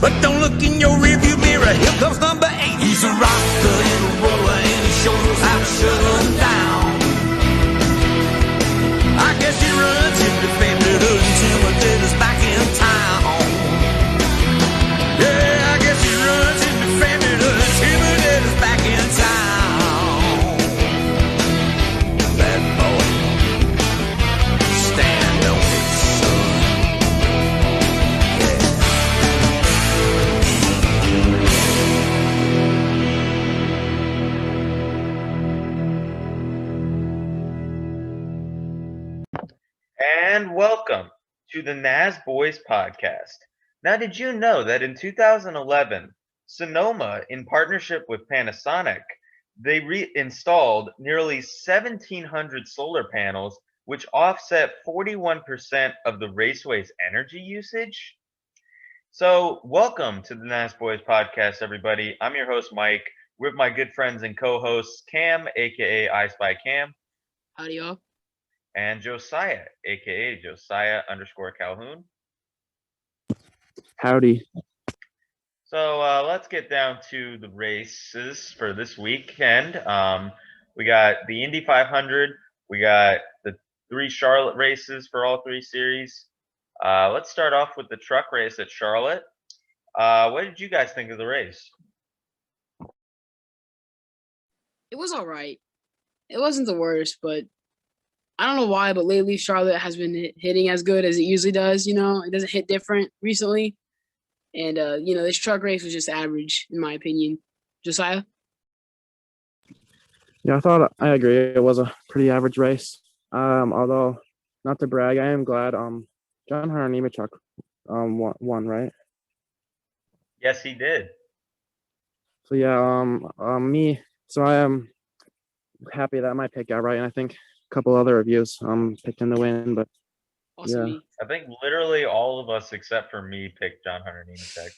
But don't look in your rearview mirror, here comes number 8. He's a rocker and a roller and he sure knows how to shut them down. I guess he runs him defended intimidators back in town. Yeah, I guess he runs him defended intimidators back in town. That boy, stand on it, son. And welcome to the Nasboys podcast. Now, did you know that in 2011, Sonoma, in partnership with Panasonic, they reinstalled nearly 1,700 solar panels, which offset 41% of the raceway's energy usage? So, welcome to the Nasboys podcast, everybody. I'm your host, Mike, with my good friends and co-hosts, Cam, aka I Spy Cam. Howdy, y'all. And Josiah, aka Josiah_Calhoun. Howdy. So let's get down to the races for this weekend. We got the Indy 500. We got the 3 Charlotte races for all 3 series. Let's start off with the truck race at Charlotte. What did you guys think of the race? It was all right. It wasn't the worst, but I don't know why, but lately Charlotte has been hitting as good as it usually does. You know, it doesn't hit different recently. And, this truck race was just average, in my opinion. Josiah? Yeah, I agree. It was a pretty average race. Although, not to brag, I am glad John Hunter Nemechek won, right? Yes, he did. So yeah, I am happy that my pick got right, and I think a couple other reviews picked him to win, but Also yeah. me. I think literally all of us except for me picked John Hunter Nemechek.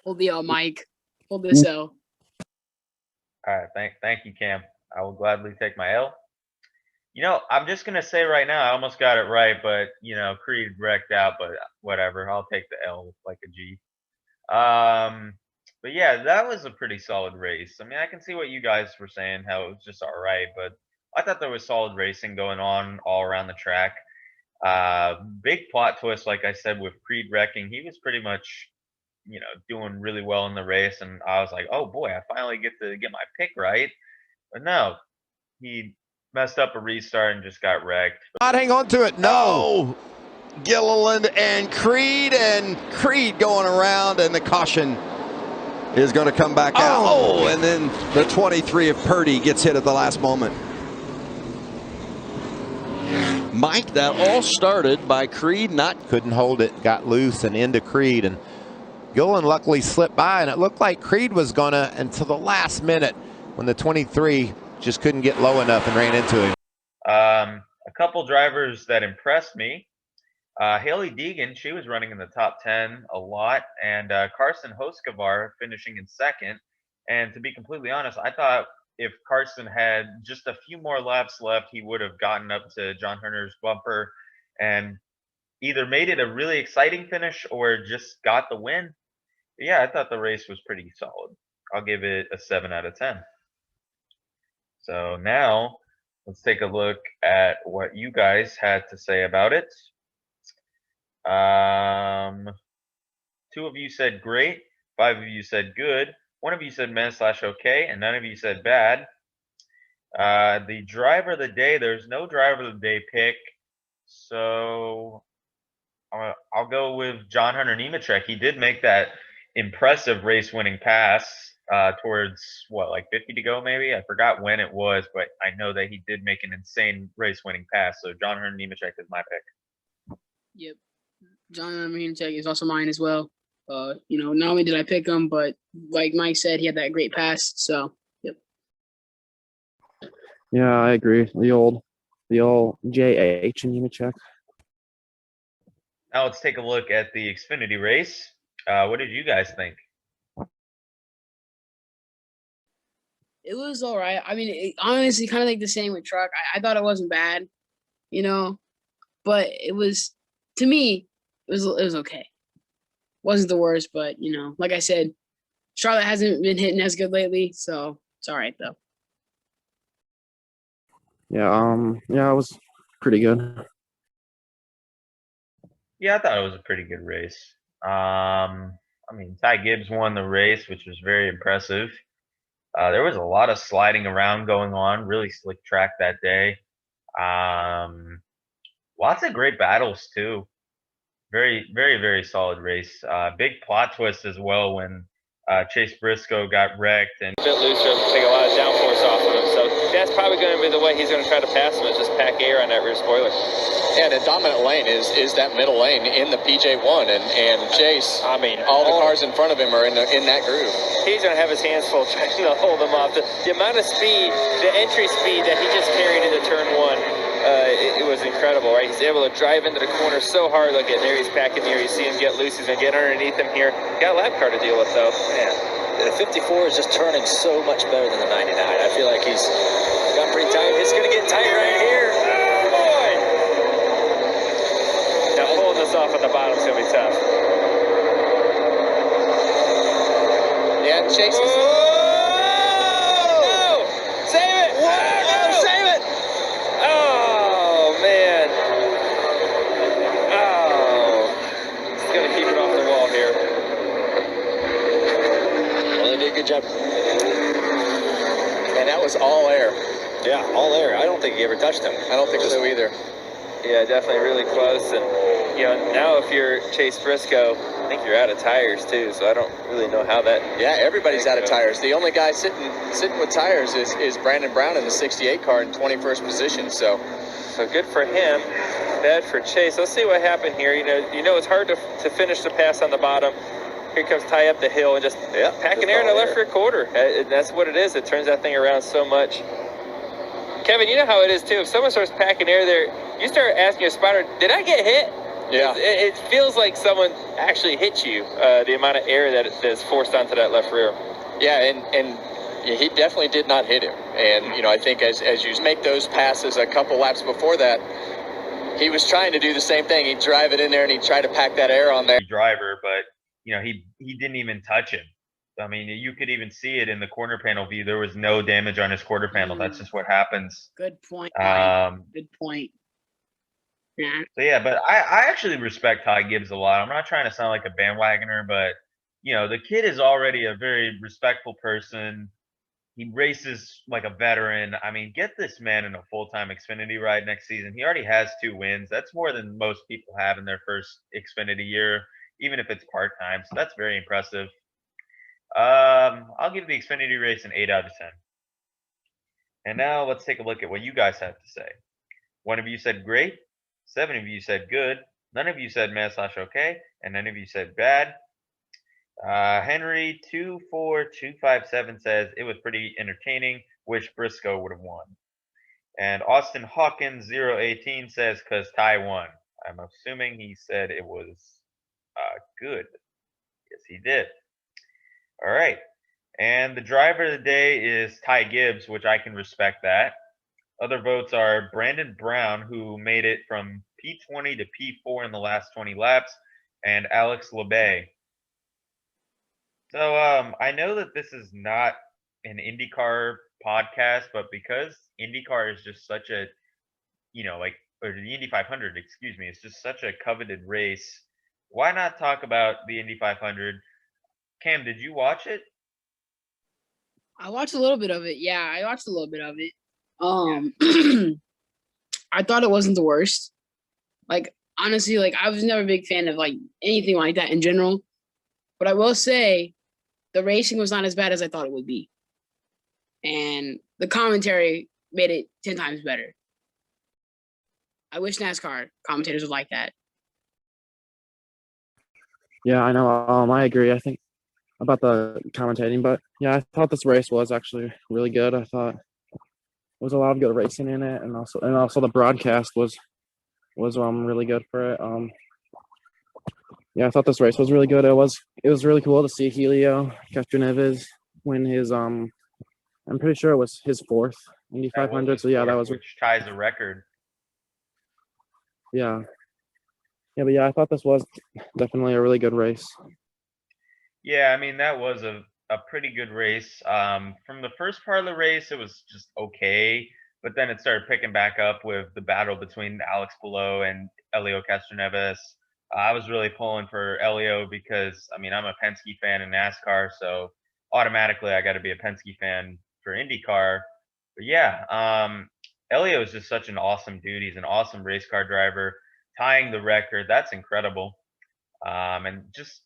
Hold the L, Mike. Hold this L. All right, thank you, Cam. I will gladly take my L. You know, I'm just gonna say right now, I almost got it right, but Creed wrecked out. But whatever, I'll take the L like a G. But yeah, that was a pretty solid race. I mean, I can see what you guys were saying, how it was just all right, but I thought there was solid racing going on all around the track. Big plot twist, like I said, with Creed wrecking. He was pretty much, doing really well in the race, and I was like, oh boy, I finally get to get my pick right. But no, he messed up a restart and just got wrecked. Not hang on to it. No. Gilliland and Creed going around, and the caution is going to come back out. Oh, and then the 23 of Purdy gets hit at the last moment. Mike, that all started by Creed couldn't hold it, got loose and into Creed, and Gilliland luckily slipped by, and it looked like Creed was gonna until the last minute when the 23 just couldn't get low enough and ran into him. A couple drivers that impressed me. Haley Deegan, she was running in the top 10 a lot, and Carson Hocevar finishing in second. And to be completely honest, I thought if Carson had just a few more laps left, he would have gotten up to John Hunter's bumper and either made it a really exciting finish or just got the win. But yeah, I thought the race was pretty solid. I'll give it a 7 out of 10. So now let's take a look at what you guys had to say about it. 2 of you said great, 5 of you said good, 1 of you said meh/okay, and none of you said bad. The driver of the day, there's no driver of the day pick, so I'll go with John Hunter Nemechek. He did make that impressive race-winning pass towards, like 50 to go maybe? I forgot when it was, but I know that he did make an insane race-winning pass, so John Hunter Nemechek is my pick. Yep. John Hunter Nemechek is also mine as well. Not only did I pick him, but like Mike said, he had that great pass. So, yep. Yeah, I agree. The old JH and Nemechek. Now let's take a look at the Xfinity race. What did you guys think? It was all right. I mean, honestly, kind of like the same with truck. I thought it wasn't bad, but it was, to me, it was okay. wasn't the worst, but you know, like I said, Charlotte hasn't been hitting as good lately, so it's all right though. Yeah, it was pretty good. Yeah, I thought it was a pretty good race. I mean, Ty Gibbs won the race, which was very impressive. There was a lot of sliding around going on, really slick track that day. Lots of great battles too. Very, very, very solid race. Big plot twist as well when Chase Briscoe got wrecked and a bit looser, take a lot of downforce off of him. So that's probably going to be the way he's going to try to pass him, is just pack air on that rear spoiler. Yeah, the dominant lane is that middle lane in the PJ1, and Chase. I mean, all the cars in front of him are in that groove. He's going to have his hands full trying to hold them off. The amount of speed, the entry speed that he just carried into turn one, it was incredible, right? He's able to drive into the corner so hard. Look at there, he's packing here. You see him get loose. He's going to get underneath him here. Got a lap car to deal with, though. Man, the 54 is just turning so much better than the 99. I feel like he's got pretty tight. It's going to get tight right here. Oh, boy. Now, pulling this off at the bottom is going to be tough. Yeah, Chase is... Oh! Save it! Whoa, save it! Oh, man. Oh. He's going to keep it off the wall here. Well, they did a good job. And that was all air. Yeah, all air. I don't think he ever touched him. I don't think so either. Yeah, definitely really close. And, you know, now if you're Chase Briscoe, I think you're out of tires too, so I don't really know how that... Yeah, everybody's out of tires. The only guy sitting with tires is Brandon Brown in the 68 car in 21st position, so good for him. Bad for Chase. Let's see what happened here. You know it's hard to finish the pass on the bottom. Here comes Ty up the hill and just packing air in the left rear quarter. That's what it is. It turns that thing around so much. Kevin, you know how it is too. If someone starts packing air there, you start asking your spotter, did I get hit? Yeah. It feels like someone actually hit you, the amount of air that's forced onto that left rear. Yeah, and he definitely did not hit him. And, you know, I think as you make those passes a couple laps before that, he was trying to do the same thing. He'd drive it in there and he'd try to pack that air on there. Driver, but, you know, he didn't even touch him. I mean, you could even see it in the corner panel view. There was no damage on his quarter panel. That's just what happens. Good point. Good point. Yeah. So yeah, but I actually respect Ty Gibbs a lot. I'm not trying to sound like a bandwagoner, but you know, the kid is already a very respectful person. He races like a veteran. I mean, get this man in a full-time Xfinity ride next season. He already has 2 wins. That's more than most people have in their first Xfinity year, even if it's part-time. So that's very impressive. I'll give the Xfinity race an 8 out of 10. And now let's take a look at what you guys have to say. 1 of you said great. 7 of you said good. None of you said meh/okay, and none of you said bad. Henry 24257 says it was pretty entertaining. Wish Briscoe would have won. And Austin Hawkins 018 says because Ty won. I'm assuming he said it was good. Yes, he did. All right. And the driver of the day is Ty Gibbs, which I can respect that. Other votes are Brandon Brown, who made it from P20 to P4 in the last 20 laps, and Alex LeBay. So I know that this is not an IndyCar podcast, but because IndyCar is just such a, you know, like, or the Indy 500, excuse me, it's just such a coveted race. Why not talk about the Indy 500? Cam, did you watch it? I watched a little bit of it. Yeah, I watched a little bit of it. I thought it wasn't the worst. Like, honestly, like, I was never a big fan of, like, anything like that in general. But I will say the racing was not as bad as I thought it would be. And the commentary made it 10 times better. I wish NASCAR commentators would like that. Yeah, I know. I agree. I think about the commentating, but yeah, I thought this race was actually really good. I thought there was a lot of good racing in it, and also the broadcast was really good for it. Yeah, I thought this race was really good. It was really cool to see Helio Castroneves win his I'm pretty sure it was his 4th Indy 500. So yeah, that was, which ties a record. Yeah, Yeah, but yeah, I thought this was definitely a really good race. Yeah, I mean, that was a pretty good race. From the first part of the race, it was just okay, but then it started picking back up with the battle between Alex Palou and Elio Castroneves. I was really pulling for Elio because, I mean, I'm a Penske fan in NASCAR, so automatically I got to be a Penske fan for IndyCar. But yeah, Elio is just such an awesome dude. He's an awesome race car driver, tying the record. That's incredible. And just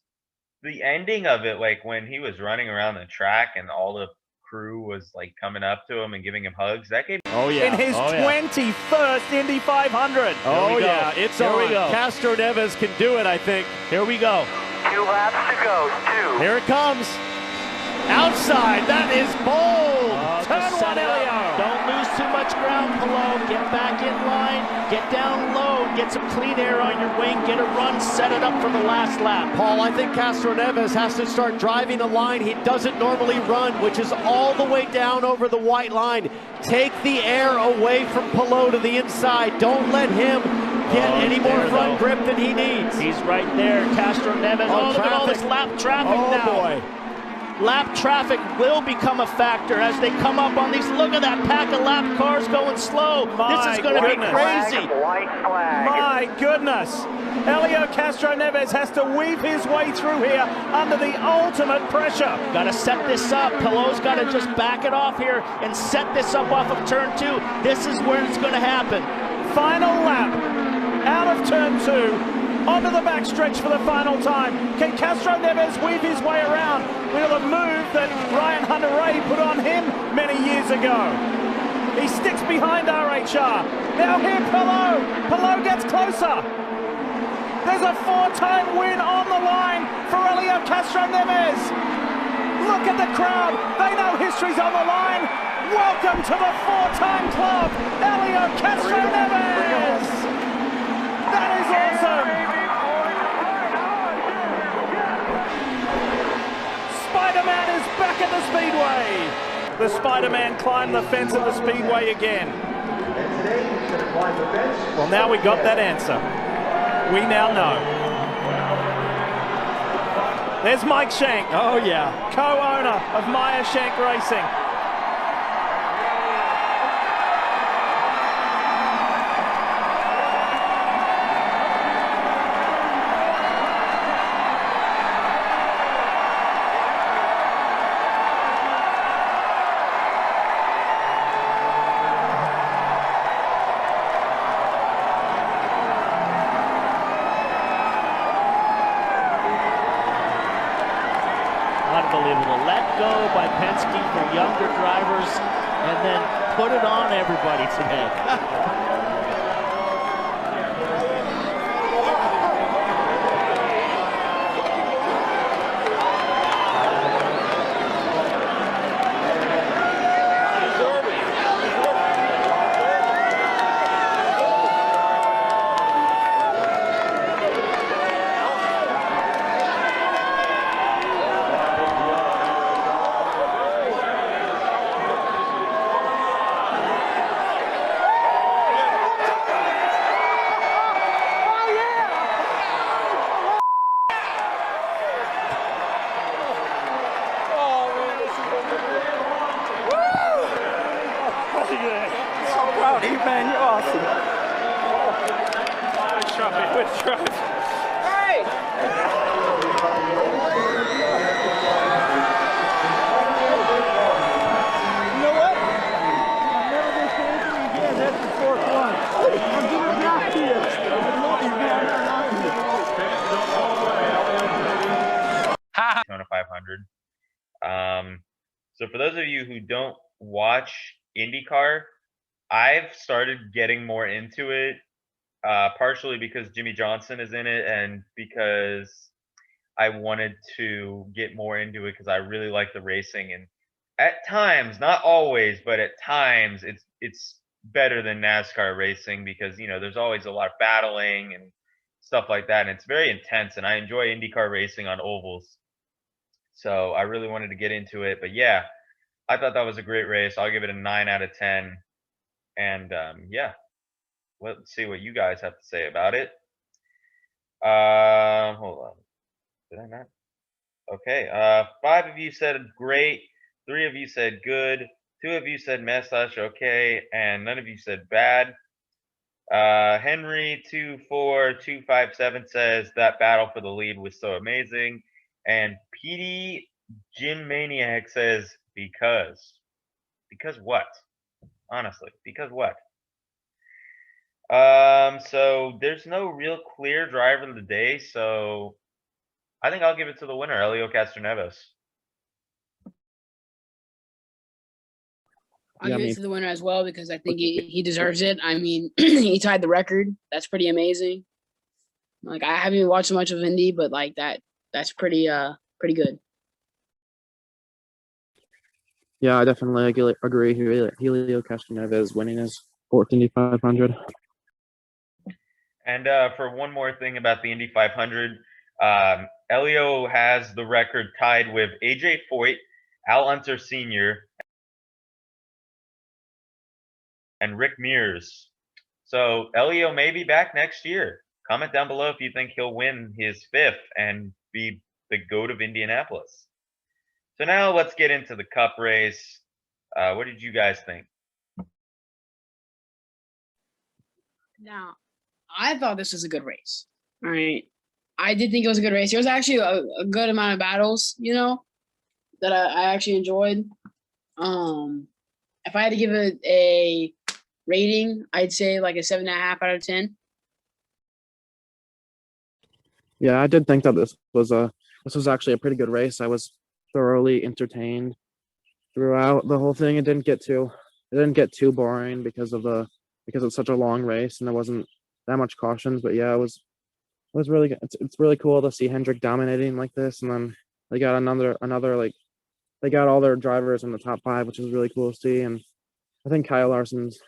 the ending of it, like when he was running around the track and all the crew was like coming up to him and giving him hugs, that gave in his 21st Indy 500. Oh, yeah, it's Here on. we go. Castroneves can do it, I think. Here we go. 2 laps to go. 2. Here it comes. Outside, that is bold. Turn Just one, set it up. Elio. Don't lose too much ground, Palou. Get back in line. Get down low. Get some clean air on your wing. Get a run. Set it up for the last lap. Paul, I think Castroneves has to start driving a line he doesn't normally run, which is all the way down over the white line. Take the air away from Palou to the inside. Don't let him get any more front grip than he needs. He's right there. Castroneves. Oh, look at all this lap traffic now. Boy. Lap traffic will become a factor as they come up on these. Look at that pack of lap cars going slow. This is going to be crazy. White flag. My goodness. Elio Castroneves has to weave his way through here under the ultimate pressure. Got to set this up. Palou's got to just back it off here and set this up off of turn 2. This is where it's going to happen. Final lap out of turn 2. Onto the backstretch for the final time. Can Castroneves weave his way around with a move that Ryan Hunter-Reay put on him many years ago? He sticks behind RHR. Now here Palou. Palou gets closer. There's a 4-time win on the line for Elio Castroneves. Look at the crowd. They know history's on the line. Welcome to the 4-time club, Elio Castroneves. That is awesome. Spider-Man is back at the Speedway. The Spider-Man climbed the fence at the Speedway again. Well, now we got that answer. We now know. There's Mike Shank. Oh, yeah. Co-owner of Meyer Shank Racing. Unbelievable. Let go by Penske for younger drivers and then put it on everybody today. Man, you're awesome. Good try. Hey! You know what? I'll never go camping again. That's the 4th one. I'm giving it back to you. Daytona 500. So for those of you who don't watch IndyCar, I've started getting more into it, partially because Jimmy Johnson is in it and because I wanted to get more into it because I really like the racing. And at times, not always, but at times, it's better than NASCAR racing because, you know, there's always a lot of battling and stuff like that. And it's very intense. And I enjoy IndyCar racing on ovals. So I really wanted to get into it. But yeah, I thought that was a great race. I'll give it a 9 out of 10. And yeah, let's see what you guys have to say about it. Hold on. Did I not? Okay. 5 of you said great. 3 of you said good. 2 of you said meh/okay, and none of you said bad. Henry 24257 says that battle for the lead was so amazing, and PD Jim Maniac says because what? Honestly, because what? So there's no real clear driver of the day, so I think I'll give it to the winner, Elio Castroneves. I'll Yeah, give me it to the winner as well because I think he deserves it. I mean, he tied the record. That's pretty amazing. Like I haven't even watched much of Indy, but like that's pretty good. Yeah, I definitely agree. Helio Castroneves winning his 4th Indy 500. And for one more thing about the Indy 500, Elio has the record tied with AJ Foyt, Al Unser Sr., and Rick Mears. So Elio may be back next year. Comment down below if you think he'll win his 5th and be the GOAT of Indianapolis. So now let's get into the Cup race. What did you guys think? Now, I thought this was a good race. All right. I did think it was a good race. There was actually a good amount of battles, that I actually enjoyed. If I had to give it a rating, I'd say like a 7.5 out of 10. Yeah, I did think that this was actually a pretty good race. I was thoroughly entertained throughout the whole thing. It didn't get too boring because it's such a long race and there wasn't that much cautions. But yeah, it was really good. It's really cool to see Hendrick dominating like this, and then they got another like they got all their drivers in the top 5, which is really cool to see. And I think Kyle Larson's,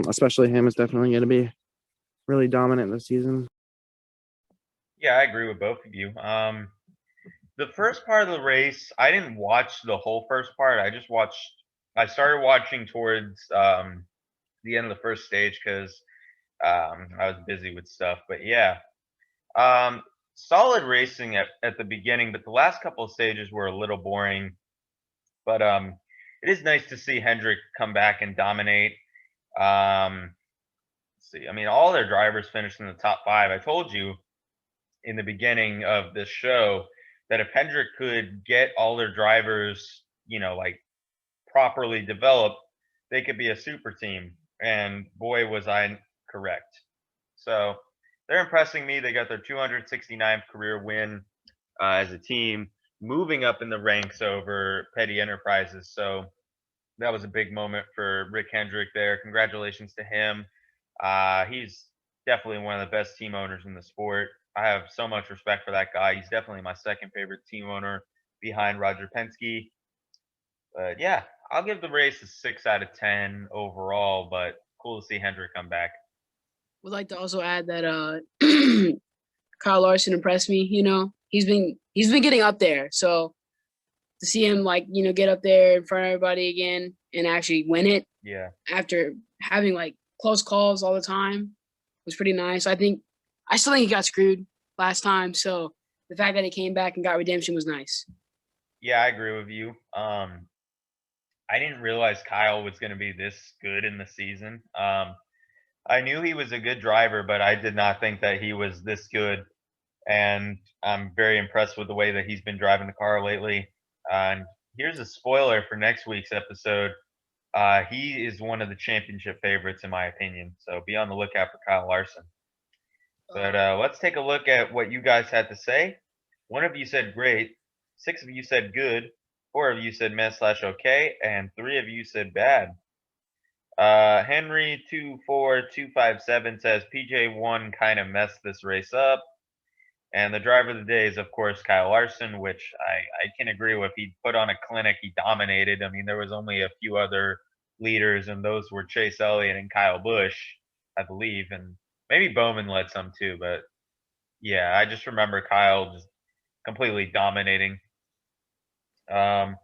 especially him, is definitely going to be really dominant this season. Yeah, I agree with both of you. The first part of the race, I didn't watch the whole first part. I started watching towards the end of the first stage because I was busy with stuff. But yeah, solid racing at the beginning, but the last couple of stages were a little boring. But it is nice to see Hendrick come back and dominate. Let's see, I mean, all their drivers finished in the top 5. I told you in the beginning of this show that if Hendrick could get all their drivers, like properly developed, they could be a super team. And boy, was I correct. So they're impressing me. They got their 269th career win as a team, moving up in the ranks over Petty Enterprises. So that was a big moment for Rick Hendrick there. Congratulations to him. He's definitely one of the best team owners in the sport. I have so much respect for that guy. He's definitely my second favorite team owner behind Roger Penske. But yeah, I'll give the race a 6 out of 10 overall, but cool to see Hendrick come back. Would like to also add that Kyle Larson impressed me. He's been getting up there. So to see him get up there in front of everybody again and actually win it, yeah, after having close calls all the time was pretty nice. I still think he got screwed last time. So the fact that he came back and got redemption was nice. Yeah, I agree with you. I didn't realize Kyle was going to be this good in the season. I knew he was a good driver, but I did not think that he was this good. And I'm very impressed with the way that he's been driving the car lately. And here's a spoiler for next week's episode. He is one of the championship favorites, in my opinion. So be on the lookout for Kyle Larson. But let's take a look at what you guys had to say. 1 of you said great. 6 of you said good. 4 of you said meh/okay. And 3 of you said bad. Henry 24257 says PJ1 kind of messed this race up. And the driver of the day is, of course, Kyle Larson, which I can agree with. He put on a clinic. He dominated. I mean, there was only a few other leaders, and those were Chase Elliott and Kyle Busch, I believe. And maybe Bowman led some too. But, yeah, I just remember Kyle just completely dominating. So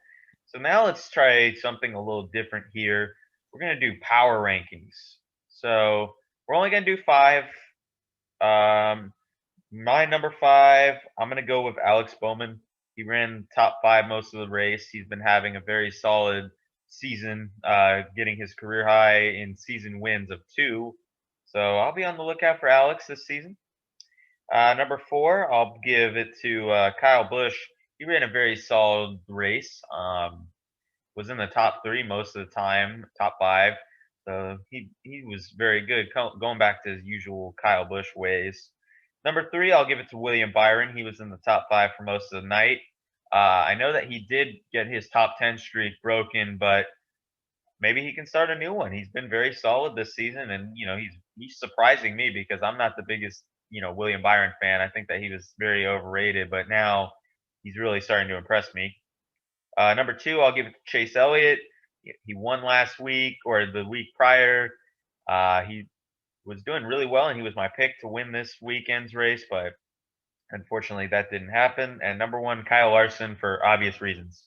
now let's try something a little different here. We're going to do power rankings. So we're only going to do 5. My number 5, I'm going to go with Alex Bowman. He ran top 5 most of the race. He's been having a very solid season, getting his career high in season wins of 2. So I'll be on the lookout for Alex this season. Number 4, I'll give it to Kyle Busch. He ran a very solid race. Was in the top 3 most of the time, top 5. So he was very good, going back to his usual Kyle Busch ways. Number 3, I'll give it to William Byron. He was in the top 5 for most of the night. I know that he did get his top 10 streak broken, but maybe he can start a new one. He's been very solid this season, and he's surprising me because I'm not the biggest William Byron fan. I think that he was very overrated, but now he's really starting to impress me. Number 2, I'll give it to Chase Elliott. He won last week or the week prior. He was doing really well, and he was my pick to win this weekend's race, but unfortunately that didn't happen. And number 1, Kyle Larson, for obvious reasons.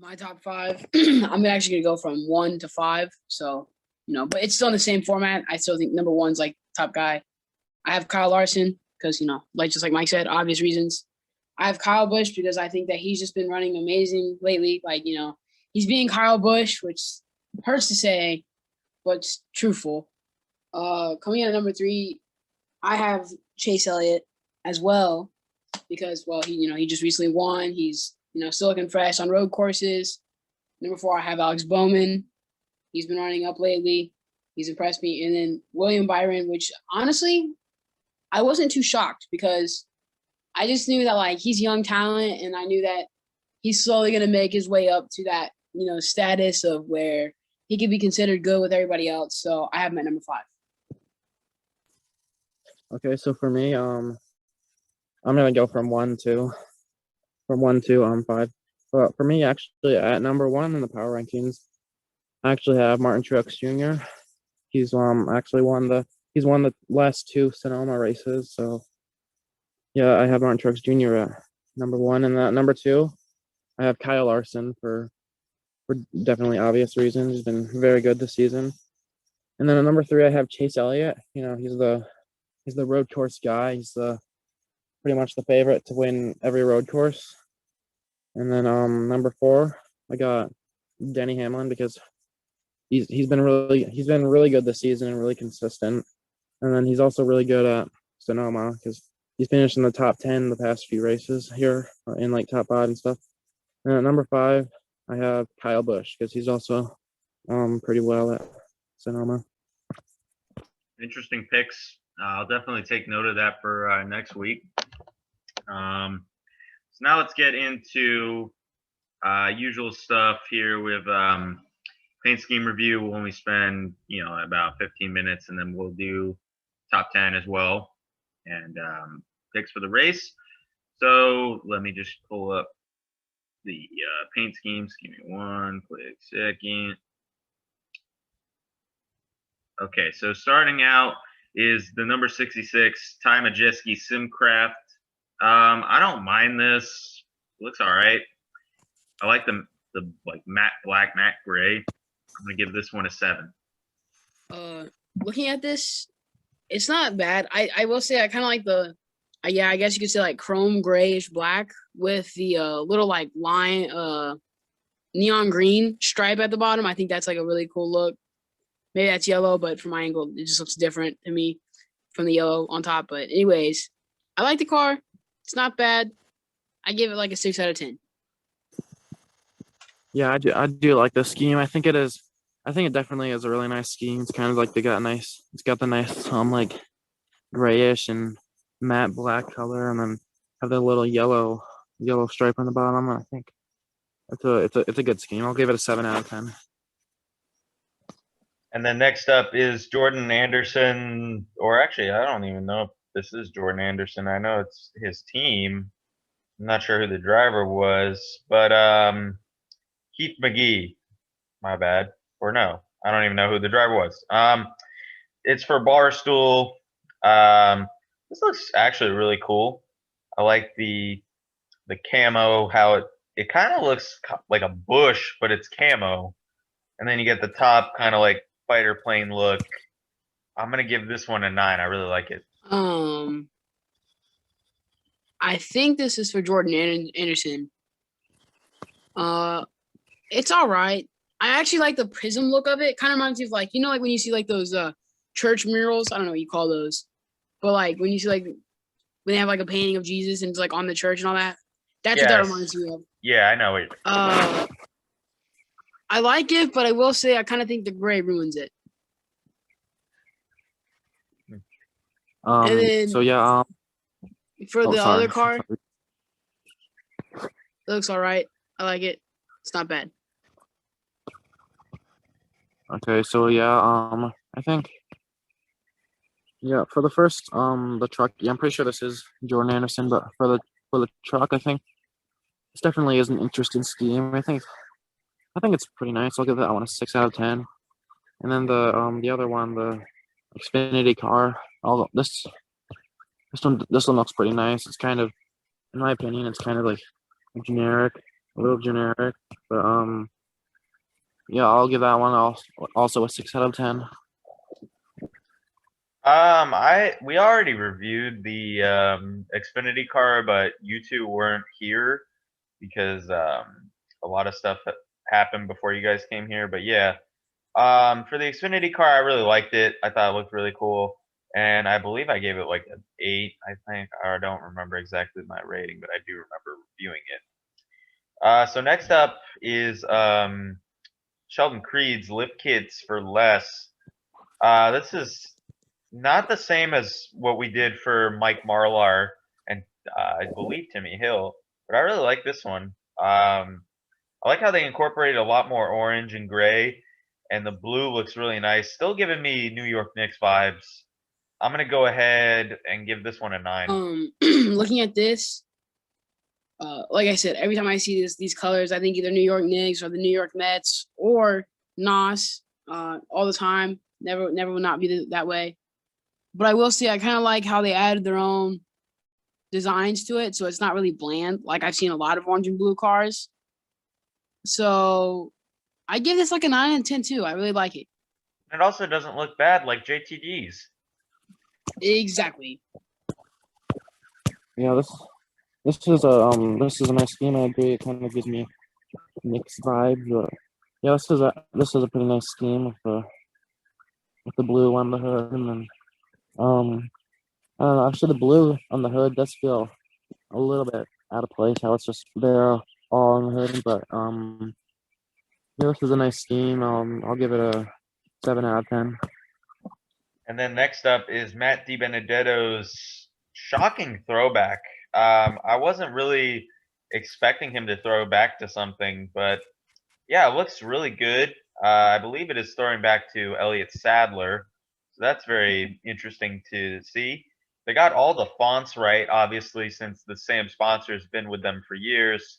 My top 5, I'm actually going to go from 1 to 5. So, but it's still in the same format. I still think number 1's like top guy. I have Kyle Larson because, just like Mike said, obvious reasons. I have Kyle Busch because I think that he's just been running amazing lately. Like, he's being Kyle Busch, which hurts to say, but it's truthful. Coming in at number 3, I have Chase Elliott as well because, he just recently won. He's, still looking fresh on road courses. Number 4, I have Alex Bowman. He's been running up lately. He's impressed me. And then William Byron, which honestly, I wasn't too shocked because I just knew that he's young talent, and I knew that he's slowly going to make his way up to that, status of where he could be considered good with everybody else. So I have him at number 5. Okay, so for me, I'm gonna go from 1 to 5. But for me, actually, at number 1 in the power rankings, I actually have Martin Truex Jr. He's actually won the last 2 Sonoma races. So yeah, I have Martin Truex Jr. at number 1, and at number 2, I have Kyle Larson for definitely obvious reasons. He's been very good this season. And then at number 3, I have Chase Elliott. He's the road course guy. He's pretty much the favorite to win every road course. And then number 4, I got Denny Hamlin because he's been really good this season and really consistent. And then he's also really good at Sonoma because he's finished in the top 10 the past few races here in top 5 and stuff. And at number 5, I have Kyle Busch because he's also pretty well at Sonoma. Interesting picks. I'll definitely take note of that for next week. So now let's get into usual stuff here with paint scheme review. We'll only spend about 15 minutes, and then we'll do top 10 as well and picks for the race. So let me just pull up the paint schemes. Give me one quick second. Okay, so starting out is the number 66 Ty Majeski Simcraft. I don't mind this. It looks all right. I like the matte black, matte gray. I'm gonna give this one a 7. Looking at this, it's not bad. I will say I kind of like the I guess you could say chrome grayish black with the little line neon green stripe at the bottom. I think that's a really cool look. Maybe that's yellow, but from my angle, it just looks different to me from the yellow on top. But anyways, I like the car. It's not bad. I give it a 6 out of 10. Yeah, I do like the scheme. I think it definitely is a really nice scheme. It's kind of it's got the nice grayish and matte black color, and then have the little yellow stripe on the bottom. I think it's a good scheme. I'll give it a 7 out of 10. And then next up is Jordan Anderson, or actually, I don't even know if this is Jordan Anderson. I know it's his team. I'm not sure who the driver was, but Keith McGee. My bad. Or no, I don't even know who the driver was. It's for Barstool. This looks actually really cool. I like the camo, how it kind of looks like a bush, but it's camo. And then you get the top kind of fighter plane look. I'm gonna give this one a 9. I really like it. I think this is for Jordan Anderson. It's all right. I actually like the prism look of it. Kind of reminds me of like, you know, like when you see like those church murals. I don't know what you call those, but like when you see like when they have like a painting of Jesus and it's like on the church and all that. That's what that Yes. reminds me of. Yeah, I know it. I like it, but I will say I kind of think the gray ruins it. And then So yeah. For the sorry. other car, it looks all right. I like it. It's not bad. Okay, so yeah, I think, yeah, for the first, the truck, yeah, I'm pretty sure this is Jordan Anderson, but for the truck, I think this definitely is an interesting scheme. I think it's pretty nice. I'll give that one a 6 out of 10. And then the other one, the Xfinity car, although this one looks pretty nice. It's kind of, in my opinion, it's kind of like generic, a little generic, but yeah, I'll give that one also a 6 out of 10. We already reviewed the Xfinity car, but you two weren't here because a lot of stuff happened before you guys came here. But yeah, for the Xfinity car, I really liked it. I thought it looked really cool, and I believe I gave it like an 8. I think, or I don't remember exactly my rating, but I do remember reviewing it. So next up is Sheldon Creed's Lip Kits for Less. This is not the same as what we did for Mike Marlar and I believe Timmy Hill, but I really like this one. I like how they incorporated a lot more orange and gray, and the blue looks really nice. Still giving me New York Knicks vibes. I'm gonna go ahead and give this one a 9. Looking at this, like I said, every time I see these colors, I think either New York Knicks or the New York Mets or Nas all the time. Never will not be that way. But I will say I kind of like how they added their own designs to it, so it's not really bland. Like I've seen a lot of orange and blue cars. So I give this like a 9 and 10 too. I really like it. It also doesn't look bad like JTG's. Exactly. Yeah, this is a nice scheme. I agree. It kind of gives me mixed vibes. But yeah, this is a pretty nice scheme with the blue on the hood, and then I don't know. Actually, the blue on the hood does feel a little bit out of place. How it's just there all on the hood, but yeah, this is a nice scheme. I'll give it a 7 out of 10. And then next up is Matt DiBenedetto's shocking throwback. I wasn't really expecting him to throw back to something, but yeah, it looks really good. I believe it is throwing back to Elliott Sadler, so that's very interesting to see. They got all the fonts right, obviously, since the same sponsor has been with them for years.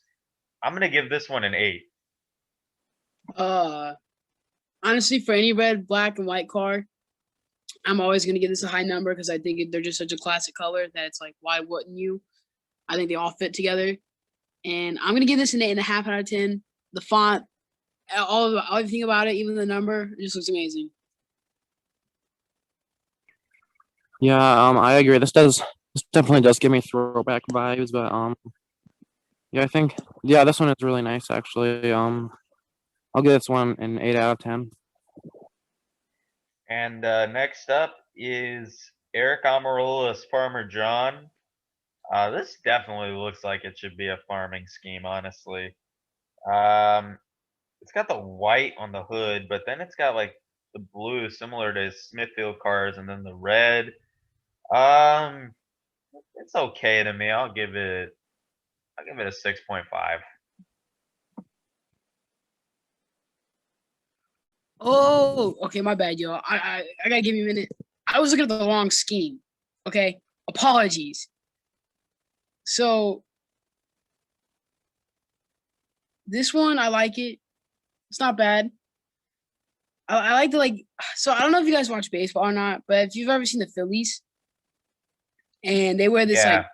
I'm gonna give this one an 8. Honestly, for any red, black, and white car, I'm always going to give this a high number because I think they're just such a classic color that it's like, why wouldn't you? I think they all fit together. And I'm going to give this an 8.5 out of 10. The font, everything about it, even the number, it just looks amazing. Yeah, I agree. This definitely does give me throwback vibes, but yeah, I think, yeah, this one is really nice actually. I'll give this one an 8 out of 10. And next up is Eric Amarola's Farmer John. This definitely looks like it should be a farming scheme, honestly. It's got the white on the hood, but then it's got like the blue similar to Smithfield cars, and then the red. It's okay to me. I'll give it a 6.5. Oh, okay, my bad, yo. I gotta give you a minute. I was looking at the wrong scheme. Okay, apologies. So this one, I like it. It's not bad. I like the so I don't know if you guys watch baseball or not, but if you've ever seen the Phillies, and they wear this like,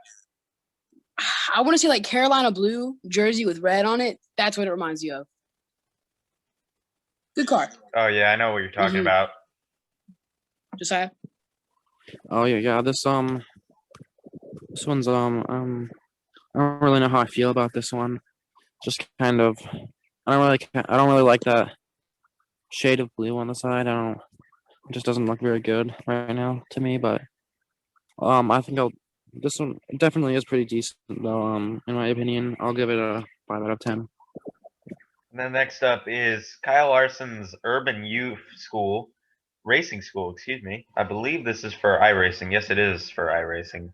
I want to say like Carolina blue jersey with red on it. That's what it reminds you of. Good car. Oh yeah, I know what you're talking about. Josiah? Oh yeah. This one's I don't really know how I feel about this one. Just kind of, I don't really like that shade of blue on the side. It just doesn't look very good right now to me. But I think this one definitely is pretty decent though. In my opinion, I'll give it a 5 out of 10. And then next up is Kyle Larson's Urban Youth School, Racing School, excuse me. I believe this is for iRacing. Yes, it is for iRacing.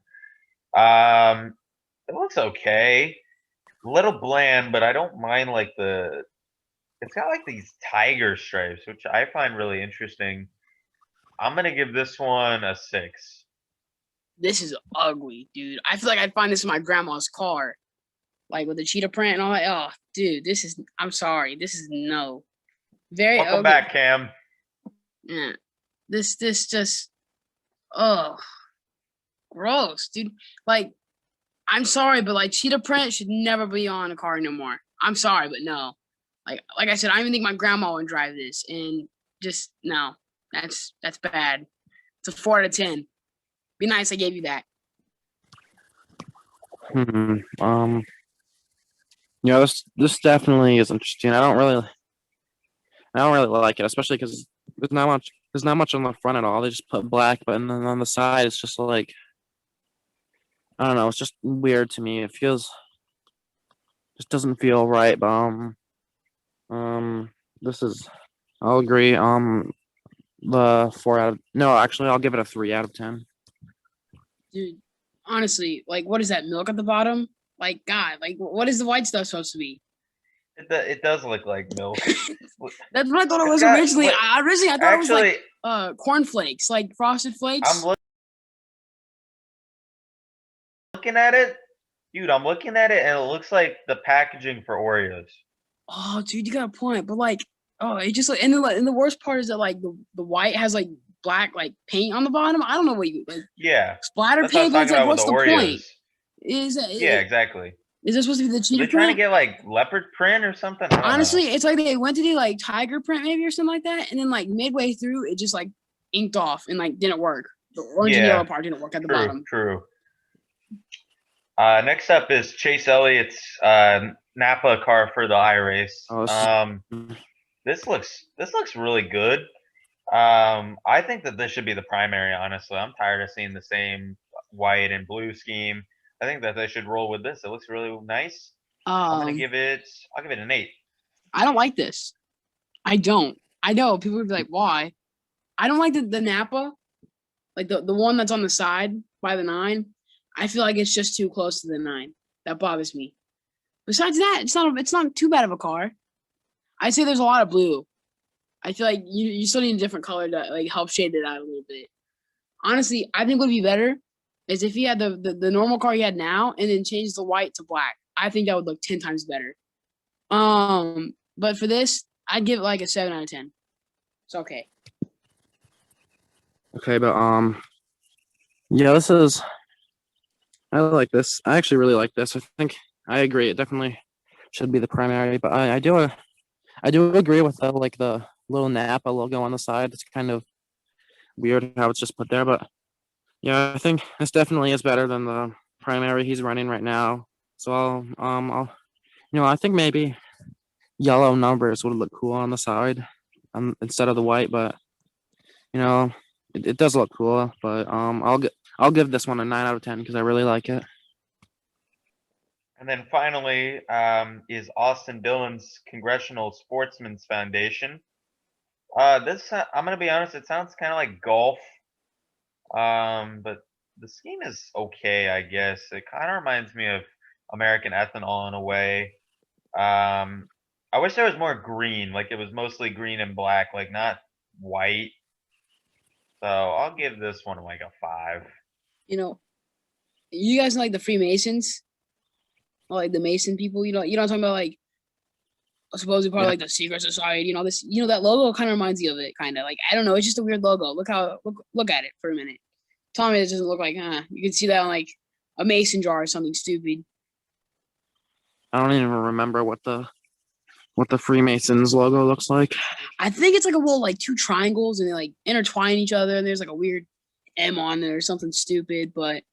It looks okay. A little bland, but I don't mind like it's got like these tiger stripes, which I find really interesting. I'm gonna give this one a 6. This is ugly, dude. I feel like I'd find this in my grandma's car. Like with the cheetah print and all that. Oh, dude, I'm sorry. This is no. Very Welcome ugly. back, Cam. Yeah. This just, oh, gross, dude. Like, I'm sorry, but like cheetah print should never be on a car no more. I'm sorry, but no. Like I said, I don't even think my grandma would drive this, and just no. That's bad. It's a 4 out of 10. Be nice, I gave you that. Yeah, this definitely is interesting. I don't really like it, especially because there's not much on the front at all. They just put black, but then on the side it's just like, I don't know. It's just weird to me. It just doesn't feel right. But I'll agree. The 4 out of no, actually, I'll give it a 3 out of 10. Dude, honestly, like, what is that milk at the bottom? Like, God, like, what is the white stuff supposed to be? It does look like milk. That's what I thought it was originally. I thought it was like cornflakes, like Frosted Flakes. I'm looking at it, dude. I'm looking at it, and it looks like the packaging for Oreos. Oh, dude, you got a point. But like, oh, it just like, and the worst part is that like the white has like black like paint on the bottom. I don't know what you like. Yeah, splatter paint. But it's like, what's the point? Yeah, exactly. Is this supposed to be the cheetah print? They're trying to get like leopard print or something. Honestly, it's like they went to do like tiger print maybe or something like that, and then like midway through it just like inked off and like didn't work. The orange and yellow part didn't work at the bottom. True. Next up is Chase Elliott's Napa car for the iRace. This looks really good. I think that this should be the primary. Honestly, I'm tired of seeing the same white and blue scheme. I think that they should roll with this. It looks really nice. I'll give it an 8. I don't like this. I don't. I know people would be like, why? I don't like the Napa, like the one that's on the side by the 9. I feel like it's just too close to the 9. That bothers me. Besides that, it's not too bad of a car. I'd say there's a lot of blue. I feel like you still need a different color to like help shade it out a little bit. Honestly, I think what would be better is if he had the normal car he had now and then change the white to black. I think that would look 10 times better. But for this, I'd give it like a 7 out of 10. It's okay. Okay, but yeah, I like this. I actually really like this. I think I agree. It definitely should be the primary, but I do agree with the little Napa logo on the side. It's kind of weird how it's just put there, but yeah, I think this definitely is better than the primary he's running right now. So I think maybe yellow numbers would look cool on the side instead of the white, but it does look cool. But I'll give this one a 9 out of 10 because I really like it. And then finally is Austin Dillon's Congressional Sportsmen's Foundation. This I'm gonna be honest, it sounds kind of like golf, but the scheme is okay, I guess. It kind of reminds me of American Ethanol in a way. I wish there was more green, like it was mostly green and black, like not white. So I'll give this one like a 5. You guys know like the Freemasons, or like the Mason people. You know what I'm talking about, like supposedly part of like the secret society. That logo kind of reminds you of it. Kind of like, I don't know. It's just a weird logo. Look at it for a minute. Tell me it doesn't look like. You can see that on like a mason jar or something stupid. I don't even remember what the what the Freemasons logo looks like? I think it's like a little like two triangles and they like intertwine each other and there's like a weird M on it or something stupid, but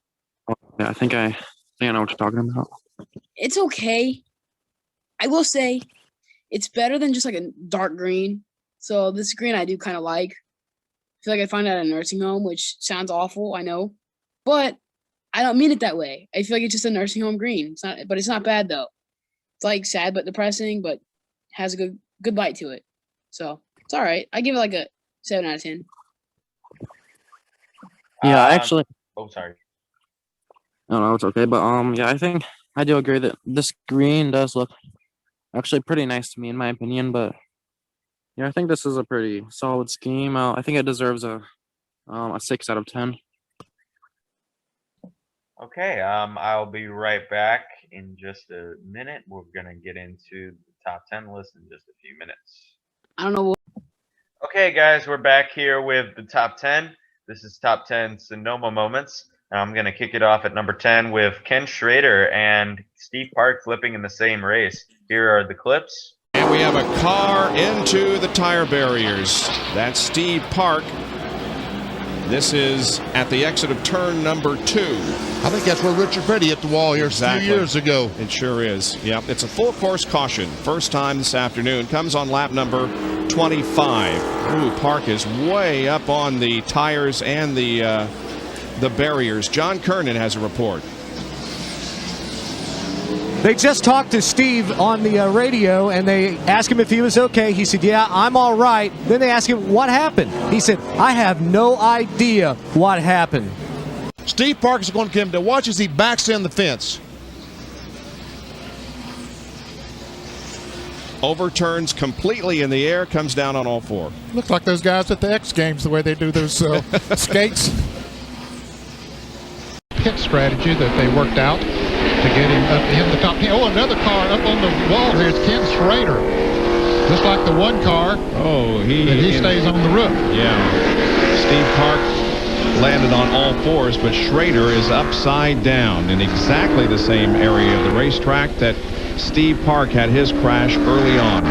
Yeah, I think I know what you're talking about. it's okay. I will say it's better than just like a dark green. So this green I do kind of like. I feel like I find it at a nursing home, which sounds awful, I know. But I don't mean it that way. I feel like it's just a nursing home green. It's not, but it's not bad though. It's like sad but depressing, but has a good bite to it. So it's all right. I give it like a 7 out of 10. Yeah, actually. Oh, sorry. No, it's okay. But yeah, I think I do agree that this green does look actually pretty nice to me, in my opinion. But yeah, I think this is a pretty solid scheme. I think it deserves a 6 out of 10. Okay, I'll be right back in just a minute. We're gonna get into the top 10 list in just a few minutes. I don't know what. Okay, guys, we're back here with the top 10. This is top 10 Sonoma moments. I'm gonna kick it off at number 10 with Ken Schrader and Steve Park flipping in the same race. Here are the clips. And we have a car into the tire barriers. That's Steve Park. This is at the exit of turn number 2. I think that's where Richard Petty hit the wall here a few years ago. It sure is. Yep, it's a full course caution. First time this afternoon. Comes on lap number 25. Ooh, Park is way up on the tires and the barriers. John Kernan has a report. They just talked to Steve on the radio, and they asked him if he was okay. He said, yeah, I'm all right. Then they asked him what happened. He said, I have no idea what happened. Steve Park is going to come to watch as he backs in the fence. Overturns completely in the air, comes down on all 4. Looks like those guys at the X Games, the way they do those skates. Pit strategy that they worked out to get him up in the top 10. Oh, another car up on the wall here. It's Ken Schrader. Just like the one car. Oh, he stays on the roof. Yeah. Steve Park landed on all 4s, but Schrader is upside down in exactly the same area of the racetrack that Steve Park had his crash early on.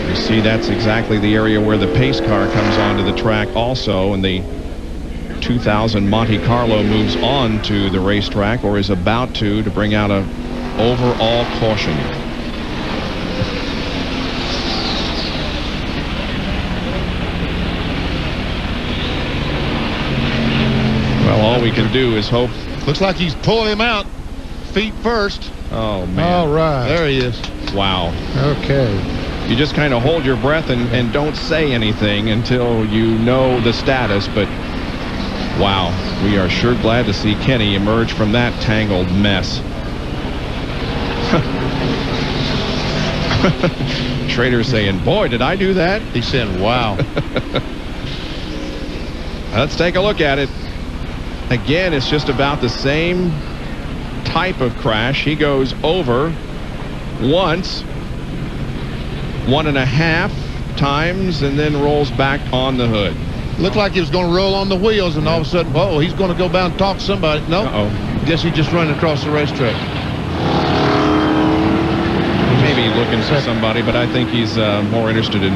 You see, that's exactly the area where the pace car comes onto the track also, and the 2000 Monte Carlo moves on to the racetrack, or is about to bring out a overall caution. Well, all we can do is hope. Looks like he's pulling him out feet first. Oh, man. All right. There he is. Wow. Okay. You just kind of hold your breath and don't say anything until you know the status, but wow, we are sure glad to see Kenny emerge from that tangled mess. Schrader saying, boy, did I do that? He said, wow. Let's take a look at it. Again, it's just about the same type of crash. He goes over once, 1.5 times, and then rolls back on the hood. Looked like he was going to roll on the wheels, and all of a sudden, whoa, he's going to go down and talk to somebody. No, guess he just running across the racetrack. He may be looking for somebody, but I think he's more interested in.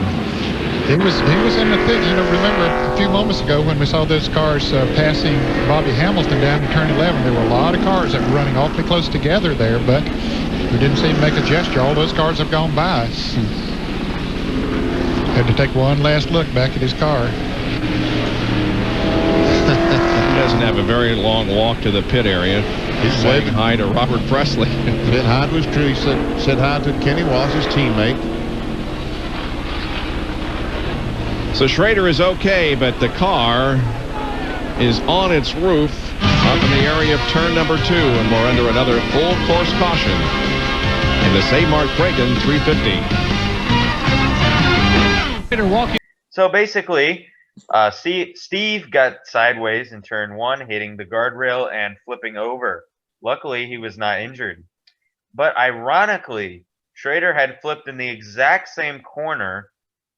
He was in the thing. You know, remember a few moments ago when we saw those cars passing Bobby Hamilton down in turn 11, there were a lot of cars that were running awfully close together there, but we didn't see him make a gesture. All those cars have gone by. Had to take one last look back at his car. He doesn't have a very long walk to the pit area. He's saying hi to Robert Presley. Said hi to his crew. He said hi to Kenny Wallace, his teammate. So Schrader is okay, but the car is on its roof up in the area of turn number 2, and we're under another full course caution in the St. Mark Cragen 350. So basically, Steve got sideways in turn 1, hitting the guardrail and flipping over. Luckily, he was not injured. But ironically, Schrader had flipped in the exact same corner,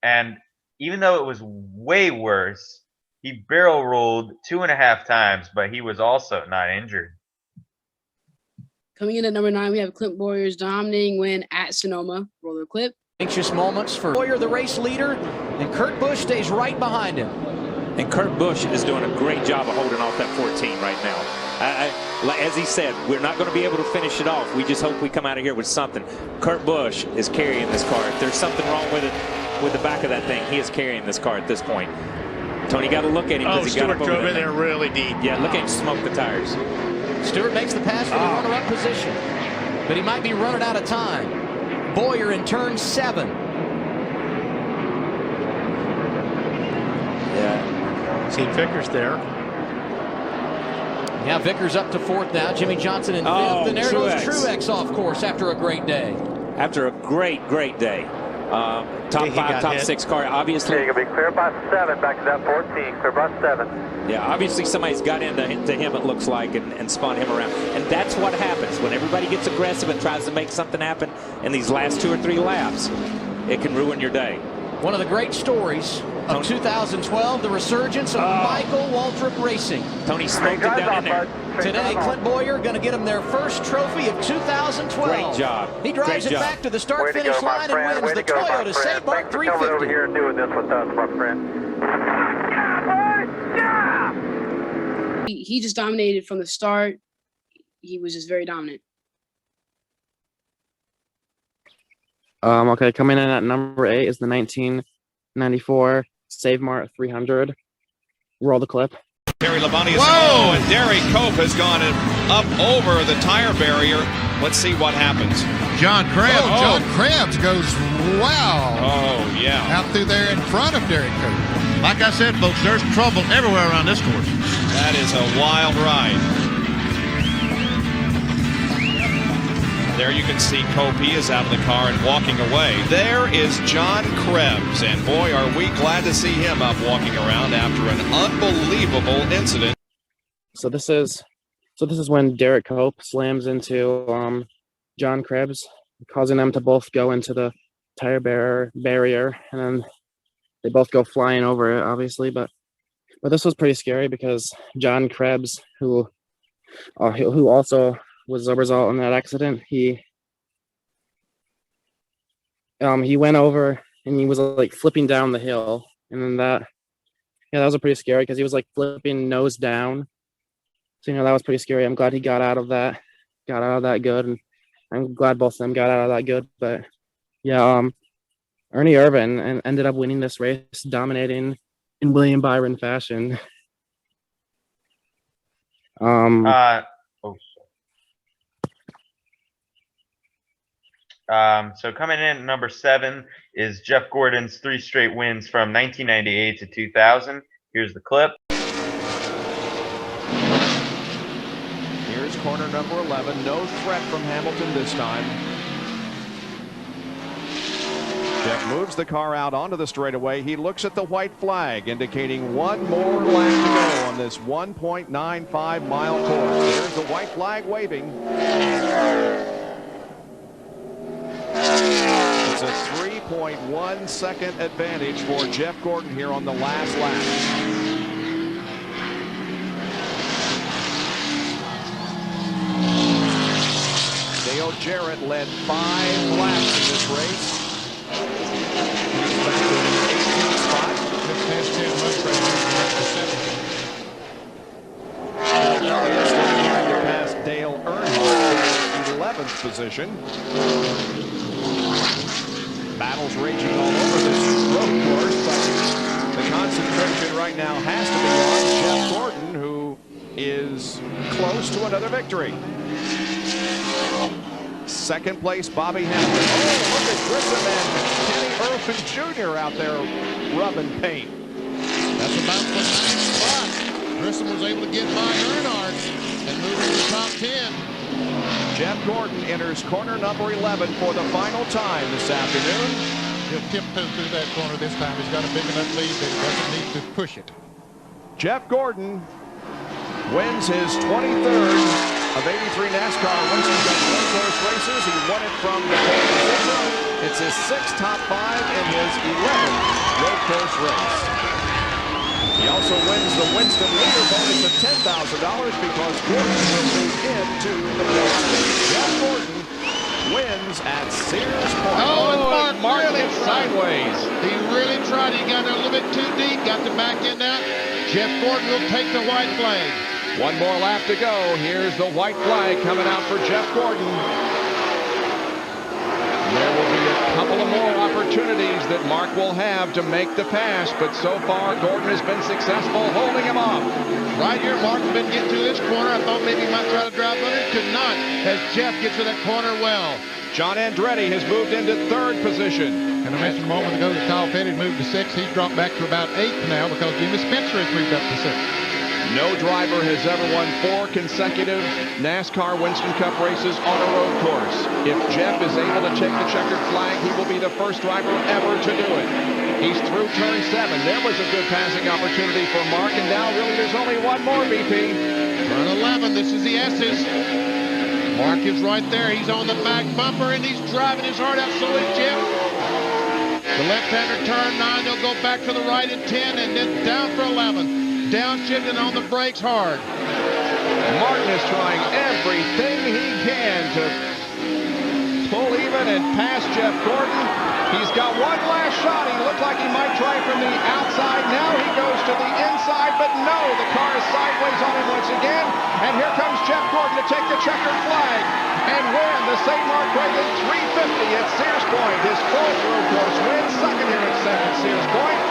and even though it was way worse, he barrel rolled 2.5 times, but he was also not injured. Coming in at number 9, we have Clint Boyer's dominating win at Sonoma. Roll the clip. Anxious moments for Boyer, the race leader, and Kurt Busch stays right behind him. And Kurt Busch is doing a great job of holding off that 14 right now. As he said, we're not going to be able to finish it off. We just hope we come out of here with something. Kurt Busch is carrying this car. If there's something wrong with it, with the back of that thing, he is carrying this car at this point. Tony, got to look at him. Oh, he Stewart got drove in there really deep. Yeah, look at him smoke the tires. Stewart makes the pass for the runner-up position, but he might be running out of time. Boyer in turn 7. Yeah. See Vickers there. Yeah, Vickers up to 4th now. Jimmy Johnson in 5th. And there goes Truex off course after a great day. After a great day. Top 5, top 6 car, obviously. You're going to be clear by 7, back to that 14, clear by 7. Yeah, obviously somebody's got into him, it looks like, and spun him around. And that's what happens when everybody gets aggressive and tries to make something happen in these last 2 or 3 laps. It can ruin your day. One of the great stories of 2012, the resurgence of Michael Waltrip Racing. Tony smoked it down in there. Today, Clint Boyer going to get him their first trophy of 2012. Great job. He drives it back to the start-finish line and wins the Toyota St. Bart 350. Thanks for coming over here and doing this with us, my friend. He just dominated from the start. He was just very dominant. Okay, coming in at number 8 is the 1994 Save Mart 300. Roll the clip. Terry Labonte is and Derek Cope has gone up over the tire barrier. Let's see what happens. John Krebs. John Krebs goes, wow. Oh, yeah. Out through there in front of Derek Cope. Like I said, folks, there's trouble everywhere around this course. That is a wild ride. There you can see Cope. He is out of the car and walking away. There is John Krebs, and boy, are we glad to see him up walking around after an unbelievable incident. So this is when Derek Cope slams into John Krebs, causing them to both go into the tire barrier, and then they both go flying over it, obviously. But this was pretty scary because John Krebs, who also was the result in that accident, he went over and he was like flipping down the hill, and then that was pretty scary because he was like flipping nose down. So that was pretty scary. I'm glad he got out of that good, and I'm glad both of them got out of that good. But yeah, Ernie Irvan ended up winning this race, dominating in William Byron fashion. So coming in at number 7 is Jeff Gordon's 3 straight wins from 1998 to 2000. Here's the clip. Here's corner number 11. No threat from Hamilton this time. Jeff moves the car out onto the straightaway. He looks at the white flag, indicating one more lap to go on this 1.95-mile course. There's the white flag waving. It's a 3.1 second advantage for Jeff Gordon here on the last lap. Dale Jarrett led 5 laps in this race. He's back in the 18th spot. Elliott trying to pass Dale Earnhardt in 11th position. Battles raging all over this road course, but the concentration right now has to be on Jeff Gordon, who is close to another victory. Second place, Bobby Hamilton. Oh, look at Grissom and Kenny Irvin Jr. out there rubbing paint. That's about the 9th spot. Grissom was able to get by Earnhardt and move into the top 10. Jeff Gordon enters corner number 11 for the final time this afternoon. He'll tiptoe through that corner this time. He's got a big enough lead that he doesn't need to push it. Jeff Gordon wins his 23rd of 83 NASCAR Winston road course races. He won it from the pole position. It's his 6th top 5 in his 11th road course race. He also wins the Winston leader bonus of $10,000 because Gordon will move into the playoffs. sideways. He really tried. He got a little bit too deep. Got the back end out. Jeff Gordon will take the white flag. One more lap to go. Here's the white flag coming out for Jeff Gordon. There will be a couple of more opportunities that Mark will have to make the pass, but so far Gordon has been successful holding him off. Right here, Mark's been getting to this corner. I thought maybe he might try to drive under it. Could not, as Jeff gets to that corner well. John Andretti has moved into third position. And I mentioned a moment ago that Kyle Petty moved to 6th. He's dropped back to about 8th now because Jimmy Spencer has moved up to 6th. No driver has ever won 4 consecutive NASCAR Winston Cup races on a road course. If Jeff is able to take the checkered flag, he will be the first driver ever to do it. He's through turn 7. There was a good passing opportunity for Mark, and now really there's only one more, BP. Turn 11, this is the S's. Mark is right there. He's on the back bumper, and he's driving his heart out. So is Jeff. The left-hander turn 9. They'll go back to the right in 10, and then down for 11. Downshifting on the brakes hard. Martin is trying everything he can to pull even and pass Jeff Gordon. He's got one last shot. He looked like he might try from the outside. Now he goes to the inside, but no, the car is sideways on him once again. And here comes Jeff Gordon to take the checkered flag and win the St. Mark Rayleigh 350 at Sears Point. His 4th road course win, second here at Sears Point.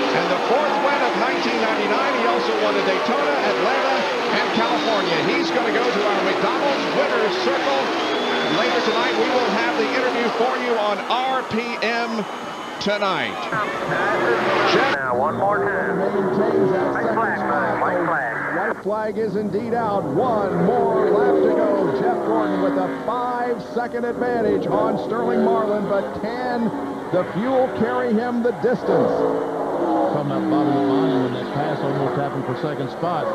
And the 4th win of 1999. He also won at Daytona, Atlanta, and California. He's going to go to our McDonald's Winner's Circle. Later tonight, we will have the interview for you on RPM tonight. Now, one more time. Maintains that White second flag, spot. white flag. White flag is indeed out. One more lap to go. Jeff Gordon with a 5-second advantage on Sterling Marlin, but can the fuel carry him the distance? Talking about Bobby Labonte when that pass almost happened for second spot.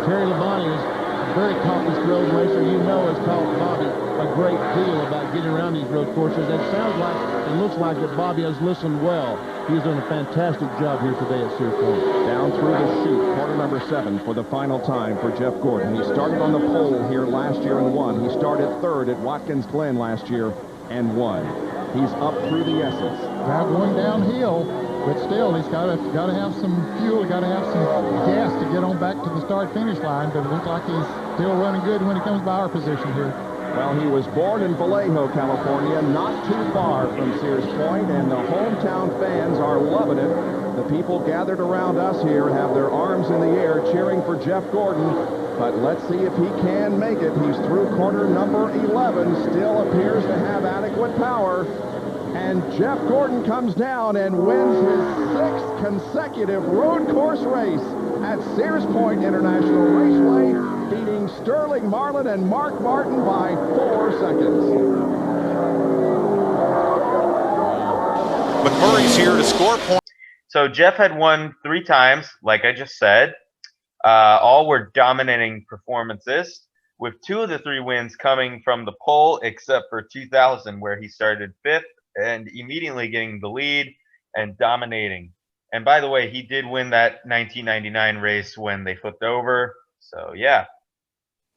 Terry Labonte is a very accomplished road racer. You know has taught Bobby a great deal about getting around these road courses. It sounds like, it looks like that Bobby has listened well. He's done a fantastic job here today at Sears Point. Down through the chute, quarter number 7 for the final time for Jeff Gordon. He started on the pole here last year and won. He started 3rd at Watkins Glen last year and won. He's up through the S's. Got one downhill, but still he's got to have some fuel, got to have some gas to get on back to the start-finish line. But it looks like he's still running good when he comes by our position here. Well, he was born in Vallejo, California, not too far from Sears Point, and the hometown fans are loving it. The people gathered around us here have their arms in the air cheering for Jeff Gordon, but let's see if he can make it. He's through corner number 11, still appears to have adequate power, and Jeff Gordon comes down and wins his 6th consecutive road course race at Sears Point International Raceway, beating Sterling Marlin and Mark Martin by 4 seconds. McMurray's here to score points. So Jeff had won 3 times, like I just said. All were dominating performances, with 2 of the 3 wins coming from the pole, except for 2000, where he started 5th and immediately getting the lead and dominating. And by the way, he did win that 1999 race when they flipped over. So, yeah.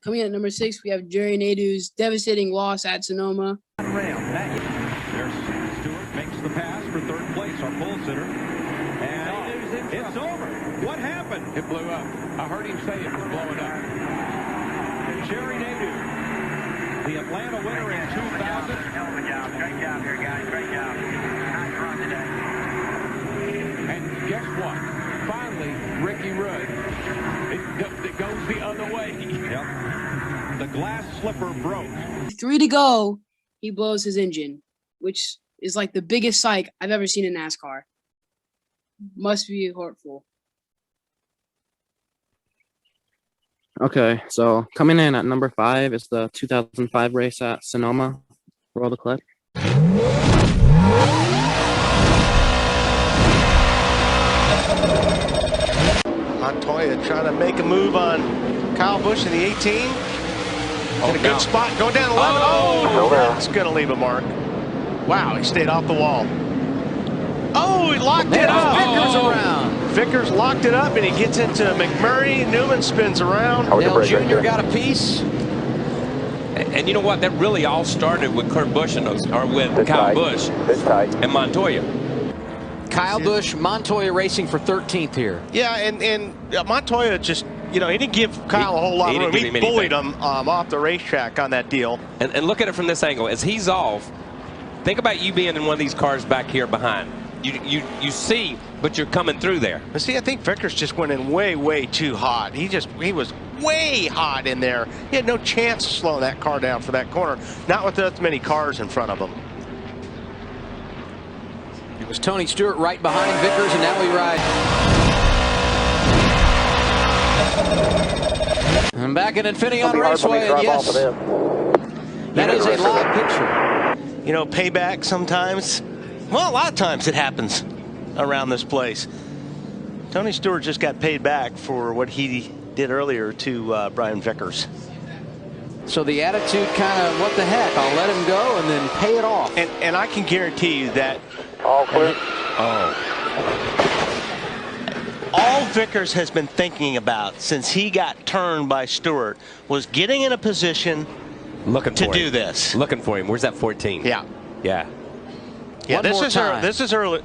Coming in at number 6, we have Jerry Nadeau's devastating loss at Sonoma. There's Stewart makes the pass for 3rd place, our pole sitter. And it's over. What happened? It blew up. I heard him say it was blowing up. Jerry Nadeau, the Atlanta winner in 2000. Hell of a job. Great job here, guys. Great job. Nice run today. And guess what? Finally, Ricky Rudd. It goes the other way. Yep. The glass slipper broke. 3 to go, he blows his engine, which is like the biggest psych I've ever seen in NASCAR. Must be hurtful. Okay, so coming in at number 5 is the 2005 race at Sonoma. Roll the clip. Montoya trying to make a move on Kyle Busch in the 18. In a good spot, going down 11. Oh, that's going to leave a mark. Wow, he stayed off the wall. Oh, he locked it up. Vickers around. Vickers locked it up, and he gets into McMurray. Newman spins around. Dale Jr. got a piece. And you know what? That really all started with Kurt Busch and those, or with Kyle Busch and Montoya. Kyle Busch, Montoya racing for 13th here. Yeah, and Montoya just, he didn't give Kyle a whole lot of room. He bullied him off the racetrack on that deal. And look at it from this angle. As he's off, think about you being in one of these cars back here behind. You see, but you're coming through there. But see, I think Vickers just went in way too hot. He was way hot in there. He had no chance of slowing that car down for that corner. Not with that many cars in front of him. It was Tony Stewart right behind Vickers, and now we ride. And back at Infineon Raceway, and yes, that is a live picture. Payback sometimes. Well, a lot of times it happens around this place. Tony Stewart just got paid back for what he did earlier to Brian Vickers. So the attitude kind of, what the heck, I'll let him go and then pay it off. And I can guarantee you that all clear. All Vickers has been thinking about since he got turned by Stewart was getting in a position to do this. Looking for him. Where's that 14? Yeah. Yeah. Yeah, this is early.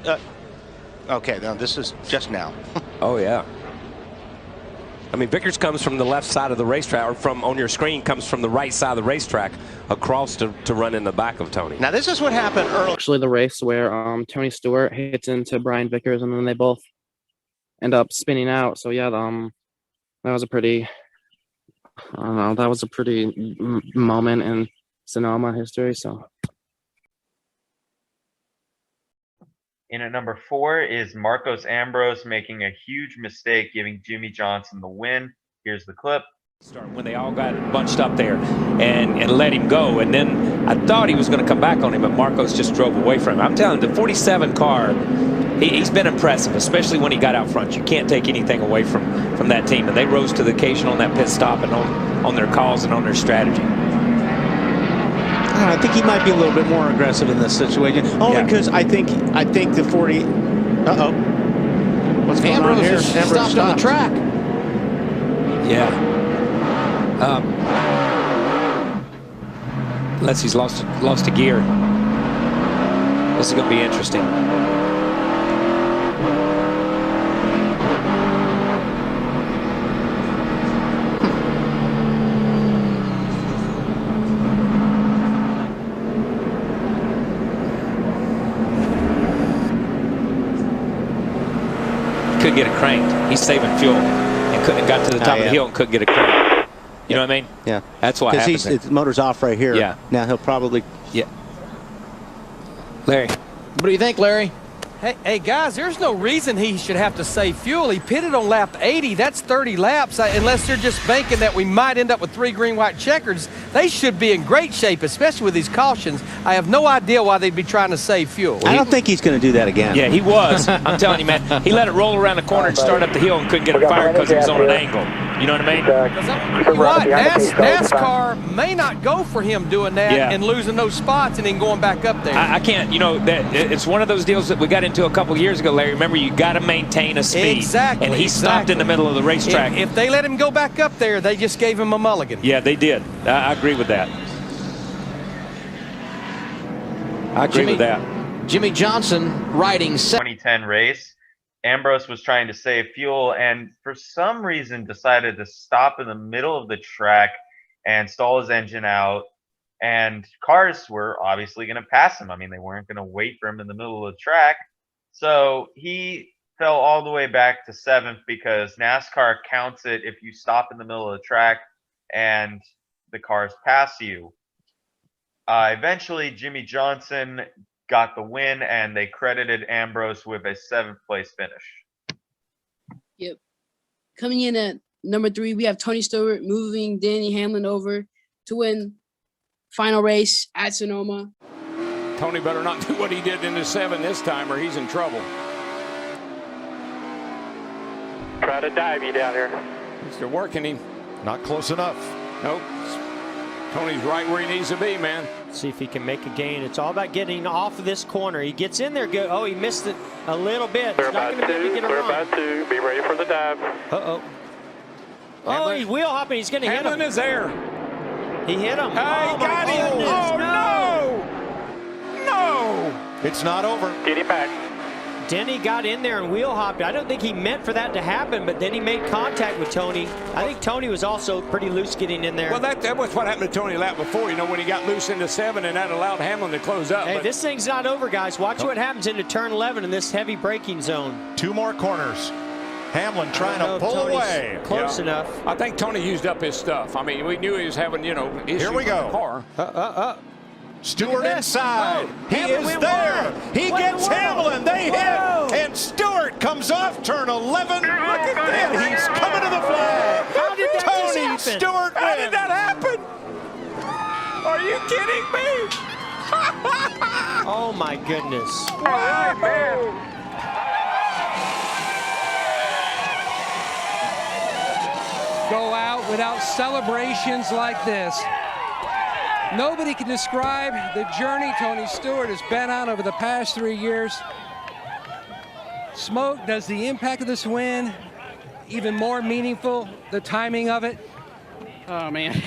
Okay, no, this is just now. Oh, yeah. I mean, Vickers comes from the left side of the racetrack, or from on your screen comes from the right side of the racetrack across to run in the back of Tony. Now, this is what happened early. Actually, the race where Tony Stewart hits into Brian Vickers, and then they both end up spinning out. So yeah, that was a pretty, I don't know, that was a pretty moment in Sonoma history. So. In at number 4 is Marcos Ambrose making a huge mistake, giving Jimmy Johnson the win. Here's the clip. When they all got bunched up there and let him go. And then I thought he was going to come back on him, but Marcos just drove away from him. I'm telling you, the 47 car, he's been impressive, especially when he got out front. You can't take anything away from that team. And they rose to the occasion on that pit stop and on their calls and on their strategy. I think he might be a little bit more aggressive in this situation. Only because I think the 40. What's going on here? Ambrose stopped on the track. Yeah. Unless he's lost a gear. This is going to be interesting. Couldn't get it cranked. He's saving fuel and couldn't got to the top of the hill and couldn't get it cranked. You know what I mean? Yeah. That's why because his motor's off right here. Yeah. Now he'll probably. Yeah. Larry. What do you think, Larry? Hey, guys, there's no reason he should have to save fuel. He pitted on lap 80. That's 30 laps. Unless they're just banking that we might end up with 3 green, white checkers, they should be in great shape, especially with these cautions. I have no idea why they'd be trying to save fuel. I don't think he's going to do that again. Yeah, he was. I'm telling you, man. He let it roll around the corner and start up the hill and couldn't get it fired because he was on an angle. You know what I mean? What? NASCAR may not go for him doing that and losing those spots and then going back up there. I can't, that it's one of those deals that we got into a couple years ago, Larry. Remember, you got to maintain a speed. Exactly. And he stopped in the middle of the racetrack. If they let him go back up there, they just gave him a mulligan. Yeah, they did. I agree with that. I agree with that. Jimmy Johnson riding 2010 race. Ambrose was trying to save fuel and for some reason decided to stop in the middle of the track and stall his engine out. And cars were obviously going to pass him. I mean, they weren't going to wait for him in the middle of the track. So he fell all the way back to 7th because NASCAR counts it if you stop in the middle of the track and the cars pass you. Eventually, Jimmy Johnson got the win, and they credited Ambrose with a 7th place finish. Yep. Coming in at number 3, we have Tony Stewart moving Danny Hamlin over to win final race at Sonoma. Tony better not do what he did in the 7 this time, or he's in trouble. Try to dive you down here. They're working him. Not close enough. Nope. Tony's right where he needs to be, man. See if he can make a gain. It's all about getting off of this corner. He gets in there good. Oh, he missed it a little bit. Clear by 2, clear by 2. Be ready for the dive. Uh-oh. Oh, he's wheel hopping. He's going to hit him. Hamlin is there. He hit him. Hey, got him. Oh, no. No. It's not over. Get him back. Denny got in there and wheel hopped. I don't think he meant for that to happen, but then he made contact with Tony. I think Tony was also pretty loose getting in there. Well, that was what happened to Tony lap before, you know, when he got loose into 7 and that allowed Hamlin to close up. Hey, but this thing's not over, guys. Watch what happens into turn 11 in this heavy braking zone. 2 more corners. Hamlin trying to pull away. Close enough. I think Tony used up his stuff. I mean, we knew he was having, you know, issues Here we go. with the car. Stewart inside. He Hamlin is went there. wide. He gets Hamlin. They hit. And Stewart comes off turn 11. Look at that. He's coming to the flag. How did that Tony just happen? Stewart How did wins. that happen? Are you kidding me? Oh, my goodness. All right, man. Go out without celebrations like this. Nobody can describe the journey Tony Stewart has been on over the past 3 years. Smoke, does the impact of this win even more meaningful, the timing of it? Oh, man.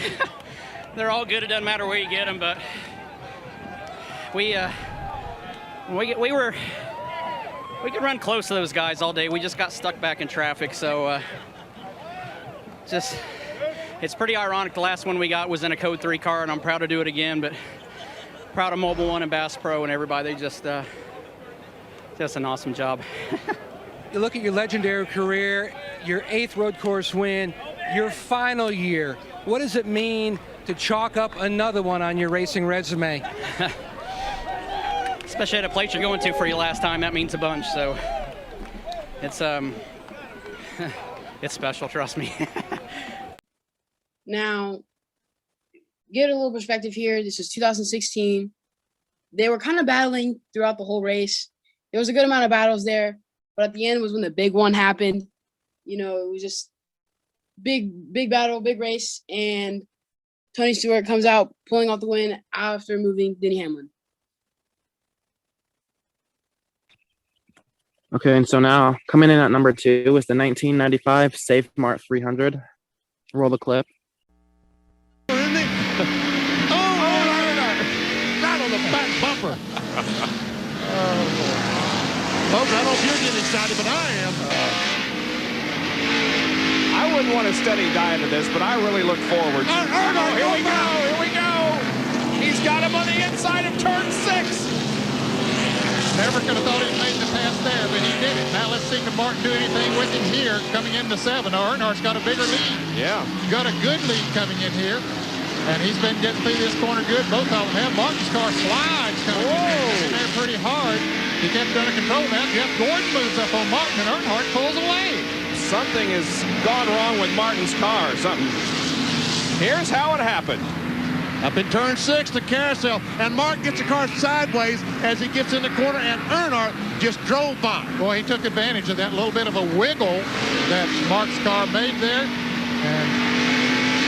They're all good. It doesn't matter where you get them, but we could run close to those guys all day. We just got stuck back in traffic, so it's pretty ironic. The last one we got was in a Code 3 car, and I'm proud to do it again, but proud of Mobile One and Bass Pro and everybody. They just an awesome job. You look at your legendary career, your 8th road course win, your final year. What does it mean to chalk up another one on your racing resume? Especially at a place you're going to for your last time, that means a bunch. So it's it's special, trust me. Now, get a little perspective here. This was 2016. They were kind of battling throughout the whole race. There was a good amount of battles there, but at the end was when the big one happened. You know, it was just big battle, big race, and Tony Stewart comes out pulling off the win after moving Denny Hamlin. Okay, and so now coming in at number 2 is the 1995 Safe Mart 300. Roll the clip. Right on the back bumper. Folks, I don't know if you're getting excited, but I am. I wouldn't want to study diet of this, but I really look forward to Here we go. He's got him on the inside of turn 6. Never could have thought he'd made the pass there, but he did it. Now let's see if Martin do anything with him here coming into 7. Now Earnhardt's got a bigger lead. Yeah. Got a good lead coming in here. And he's been getting through this corner good. Both of them have. Martin's car slides coming in there pretty hard. He kept under control now. Jeff Gordon moves up on Martin, and Earnhardt pulls away. Something has gone wrong with Martin's car. Here's how it happened. Up in turn 6, the carousel, and Martin gets the car sideways as he gets in the corner, and Earnhardt just drove by. Boy, he took advantage of that little bit of a wiggle that Mark's car made there, and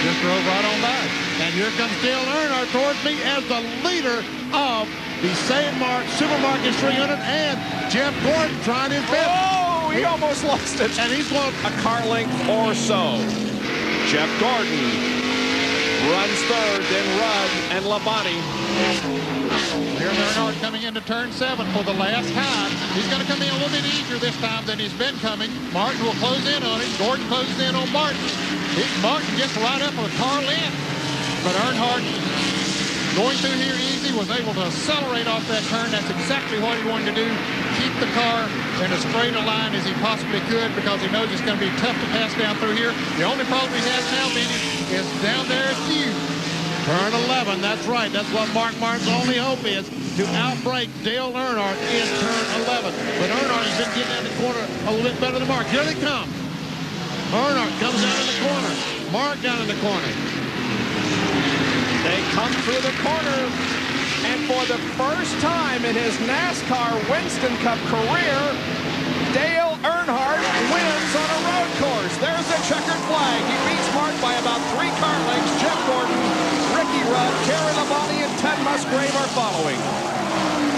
just drove right on by. And here comes Dale Earnhardt towards me as the leader of the Save Mart Supermarket 300, and Jeff Gordon trying his best. Oh, he almost lost it. And he's won a car length or so. Jeff Gordon runs third, then Rudd and Labonte. Here's Earnhardt coming into turn 7 for the last time. He's going to come in a little bit easier this time than he's been coming. Martin will close in on him. Gordon closes in on Martin. Martin gets right up with a car length. But Earnhardt, going through here easy, was able to accelerate off that turn. That's exactly what he wanted to do. Keep the car in as straight a line as he possibly could because he knows it's going to be tough to pass down through here. The only problem he has now, Benny, is down there at Hugh. Turn 11, that's right. That's what Mark Martin's only hope is, to outbreak Dale Earnhardt in turn 11. But Earnhardt has been getting out of the corner a little bit better than Mark. Here they come. Earnhardt comes down in the corner. Mark down in the corner. They come through the corner, and for the first time in his NASCAR Winston Cup career, Dale Earnhardt wins on a road course. There's a checkered flag. He beats Mark by about 3 car lengths. Jeff Gordon, Ricky Rudd, Terry Labonte, and Ted Musgrave are following.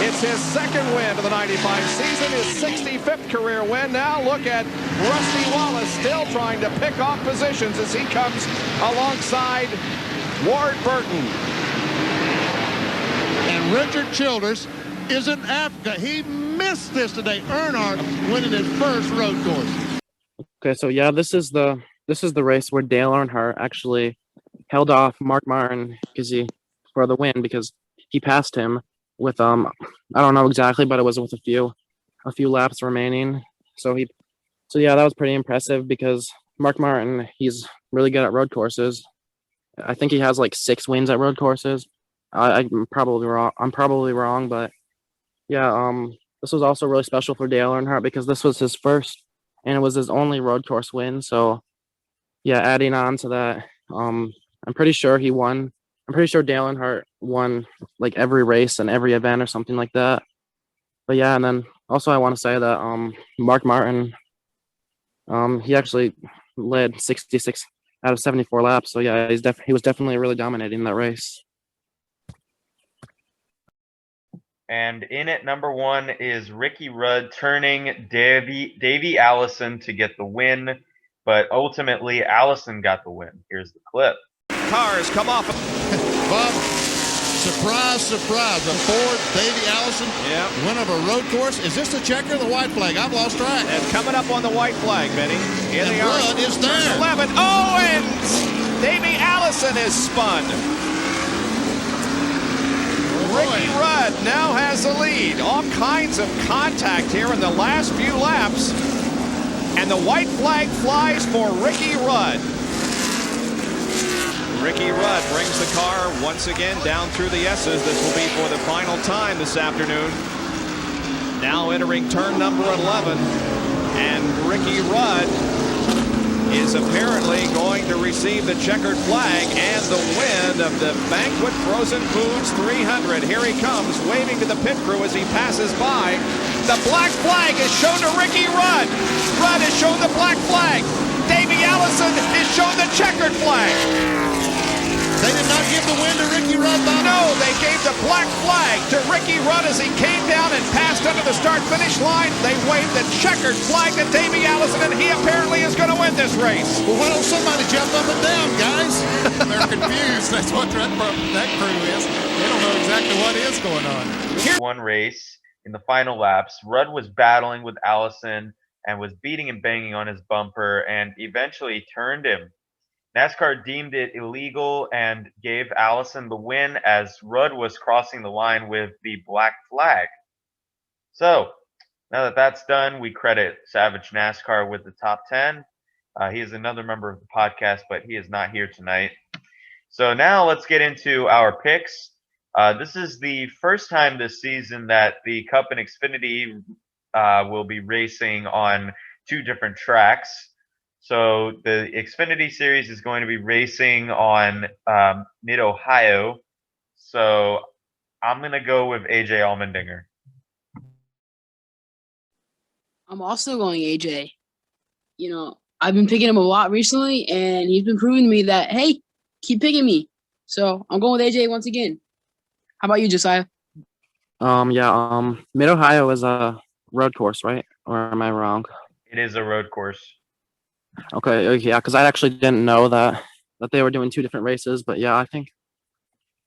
It's his 2nd win of the 95 season, his 65th career win. Now look at Rusty Wallace still trying to pick off positions as he comes alongside Ward Burton. And Richard Childress is in Africa. He miss this today. Earnhardt winning his first road course. Okay, so yeah, this is the race where Dale Earnhardt actually held off Mark Martin for the win because he passed him with I don't know exactly, but it was with a few laps remaining. So yeah, that was pretty impressive because Mark Martin, he's really good at road courses. I think he has like 6 wins at road courses. I'm probably wrong, but yeah, this was also really special for Dale Earnhardt because this was his first and it was his only road course win. So yeah, adding on to that, I'm pretty sure he won. I'm pretty sure Dale Earnhardt won like every race and every event or something like that. But yeah, and then also I want to say that Mark Martin, he actually led 66 out of 74 laps. So yeah, he was definitely really dominating that race. And in at number 1 is Ricky Rudd turning Davey Allison to get the win, but ultimately Allison got the win. Here's the clip. Cars come off. Bob, surprise, surprise. A Ford Davey Allison win of a road course. Is this the checker or the white flag? I've lost track. And coming up on the white flag, Benny. Here they are. Rudd is there. 11. Oh, and Davey Allison is spun. Ricky Rudd now has the lead. All kinds of contact here in the last few laps. And the white flag flies for Ricky Rudd. Ricky Rudd brings the car once again down through the S's. This will be for the final time this afternoon. Now entering turn number 11. And Ricky Rudd is apparently going to receive the checkered flag and the win of the Banquet Frozen Foods 300. Here he comes, waving to the pit crew as he passes by. The black flag is shown to Ricky Rudd. Rudd is shown the black flag. Davey Allison is shown the checkered flag. They did not give the win to Ricky Rudd, Bob? No, they gave the black flag to Ricky Rudd as he came down and passed under the start-finish line. They waved the checkered flag to Davey Allison, and he apparently is going to win this race. Well, why don't somebody jump up and down, guys? They're confused. That's what that crew is. They don't know exactly what is going on. One race in the final laps, Rudd was battling with Allison and was beating and banging on his bumper and eventually turned him. NASCAR deemed it illegal and gave Allison the win as Rudd was crossing the line with the black flag. So, now that that's done, we credit Savage NASCAR with the top 10. He is another member of the podcast, but he is not here tonight. So now let's get into our picks. This is the first time this season that the Cup and Xfinity will be racing on 2 different tracks. So the Xfinity Series is going to be racing on Mid Ohio. So I'm going to go with AJ Allmendinger. I'm also going AJ. You know, I've been picking him a lot recently, and he's been proving to me that, hey, keep picking me. So I'm going with AJ once again. How about you, Josiah? Mid Ohio is a road course, right? Or am I wrong? It is a road course. Okay, yeah, because I actually didn't know that they were doing 2 different races, but yeah, I think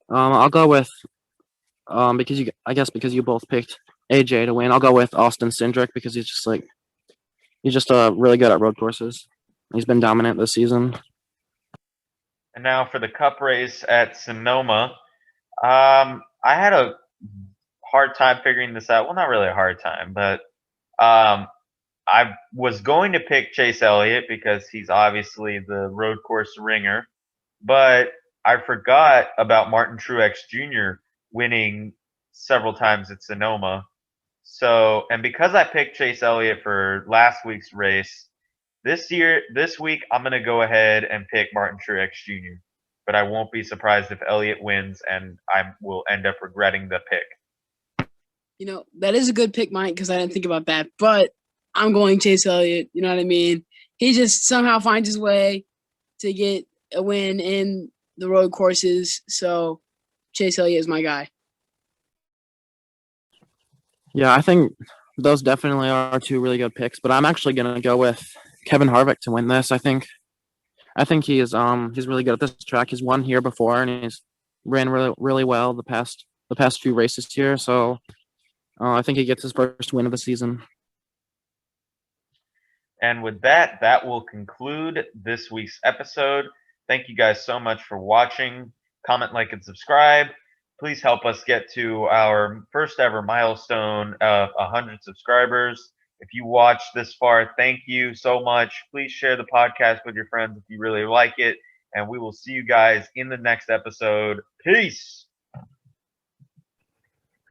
I'll go with because you both picked AJ to win. I'll go with Austin Cindric because he's just really good at road courses. He's been dominant this season. And now for the Cup race at Sonoma, I had a hard time figuring this out. Well, not really a hard time, but I was going to pick Chase Elliott because he's obviously the road course ringer, but I forgot about Martin Truex Jr. winning several times at Sonoma. So, and because I picked Chase Elliott for last week's race, this week, I'm going to go ahead and pick Martin Truex Jr., but I won't be surprised if Elliott wins and I will end up regretting the pick. You know, that is a good pick, Mike, because I didn't think about that, but I'm going Chase Elliott. You know what I mean? He just somehow finds his way to get a win in the road courses. So Chase Elliott is my guy. Yeah, I think those definitely are 2 really good picks, but I'm actually going to go with Kevin Harvick to win this. I think he is he's really good at this track. He's won here before and he's ran really well the past few races here. So I think he gets his first win of the season. And with that, that will conclude this week's episode. Thank you guys so much for watching. Comment, like, and subscribe. Please help us get to our first ever milestone of 100 subscribers. If you watched this far, thank you so much. Please share the podcast with your friends if you really like it. And we will see you guys in the next episode. Peace.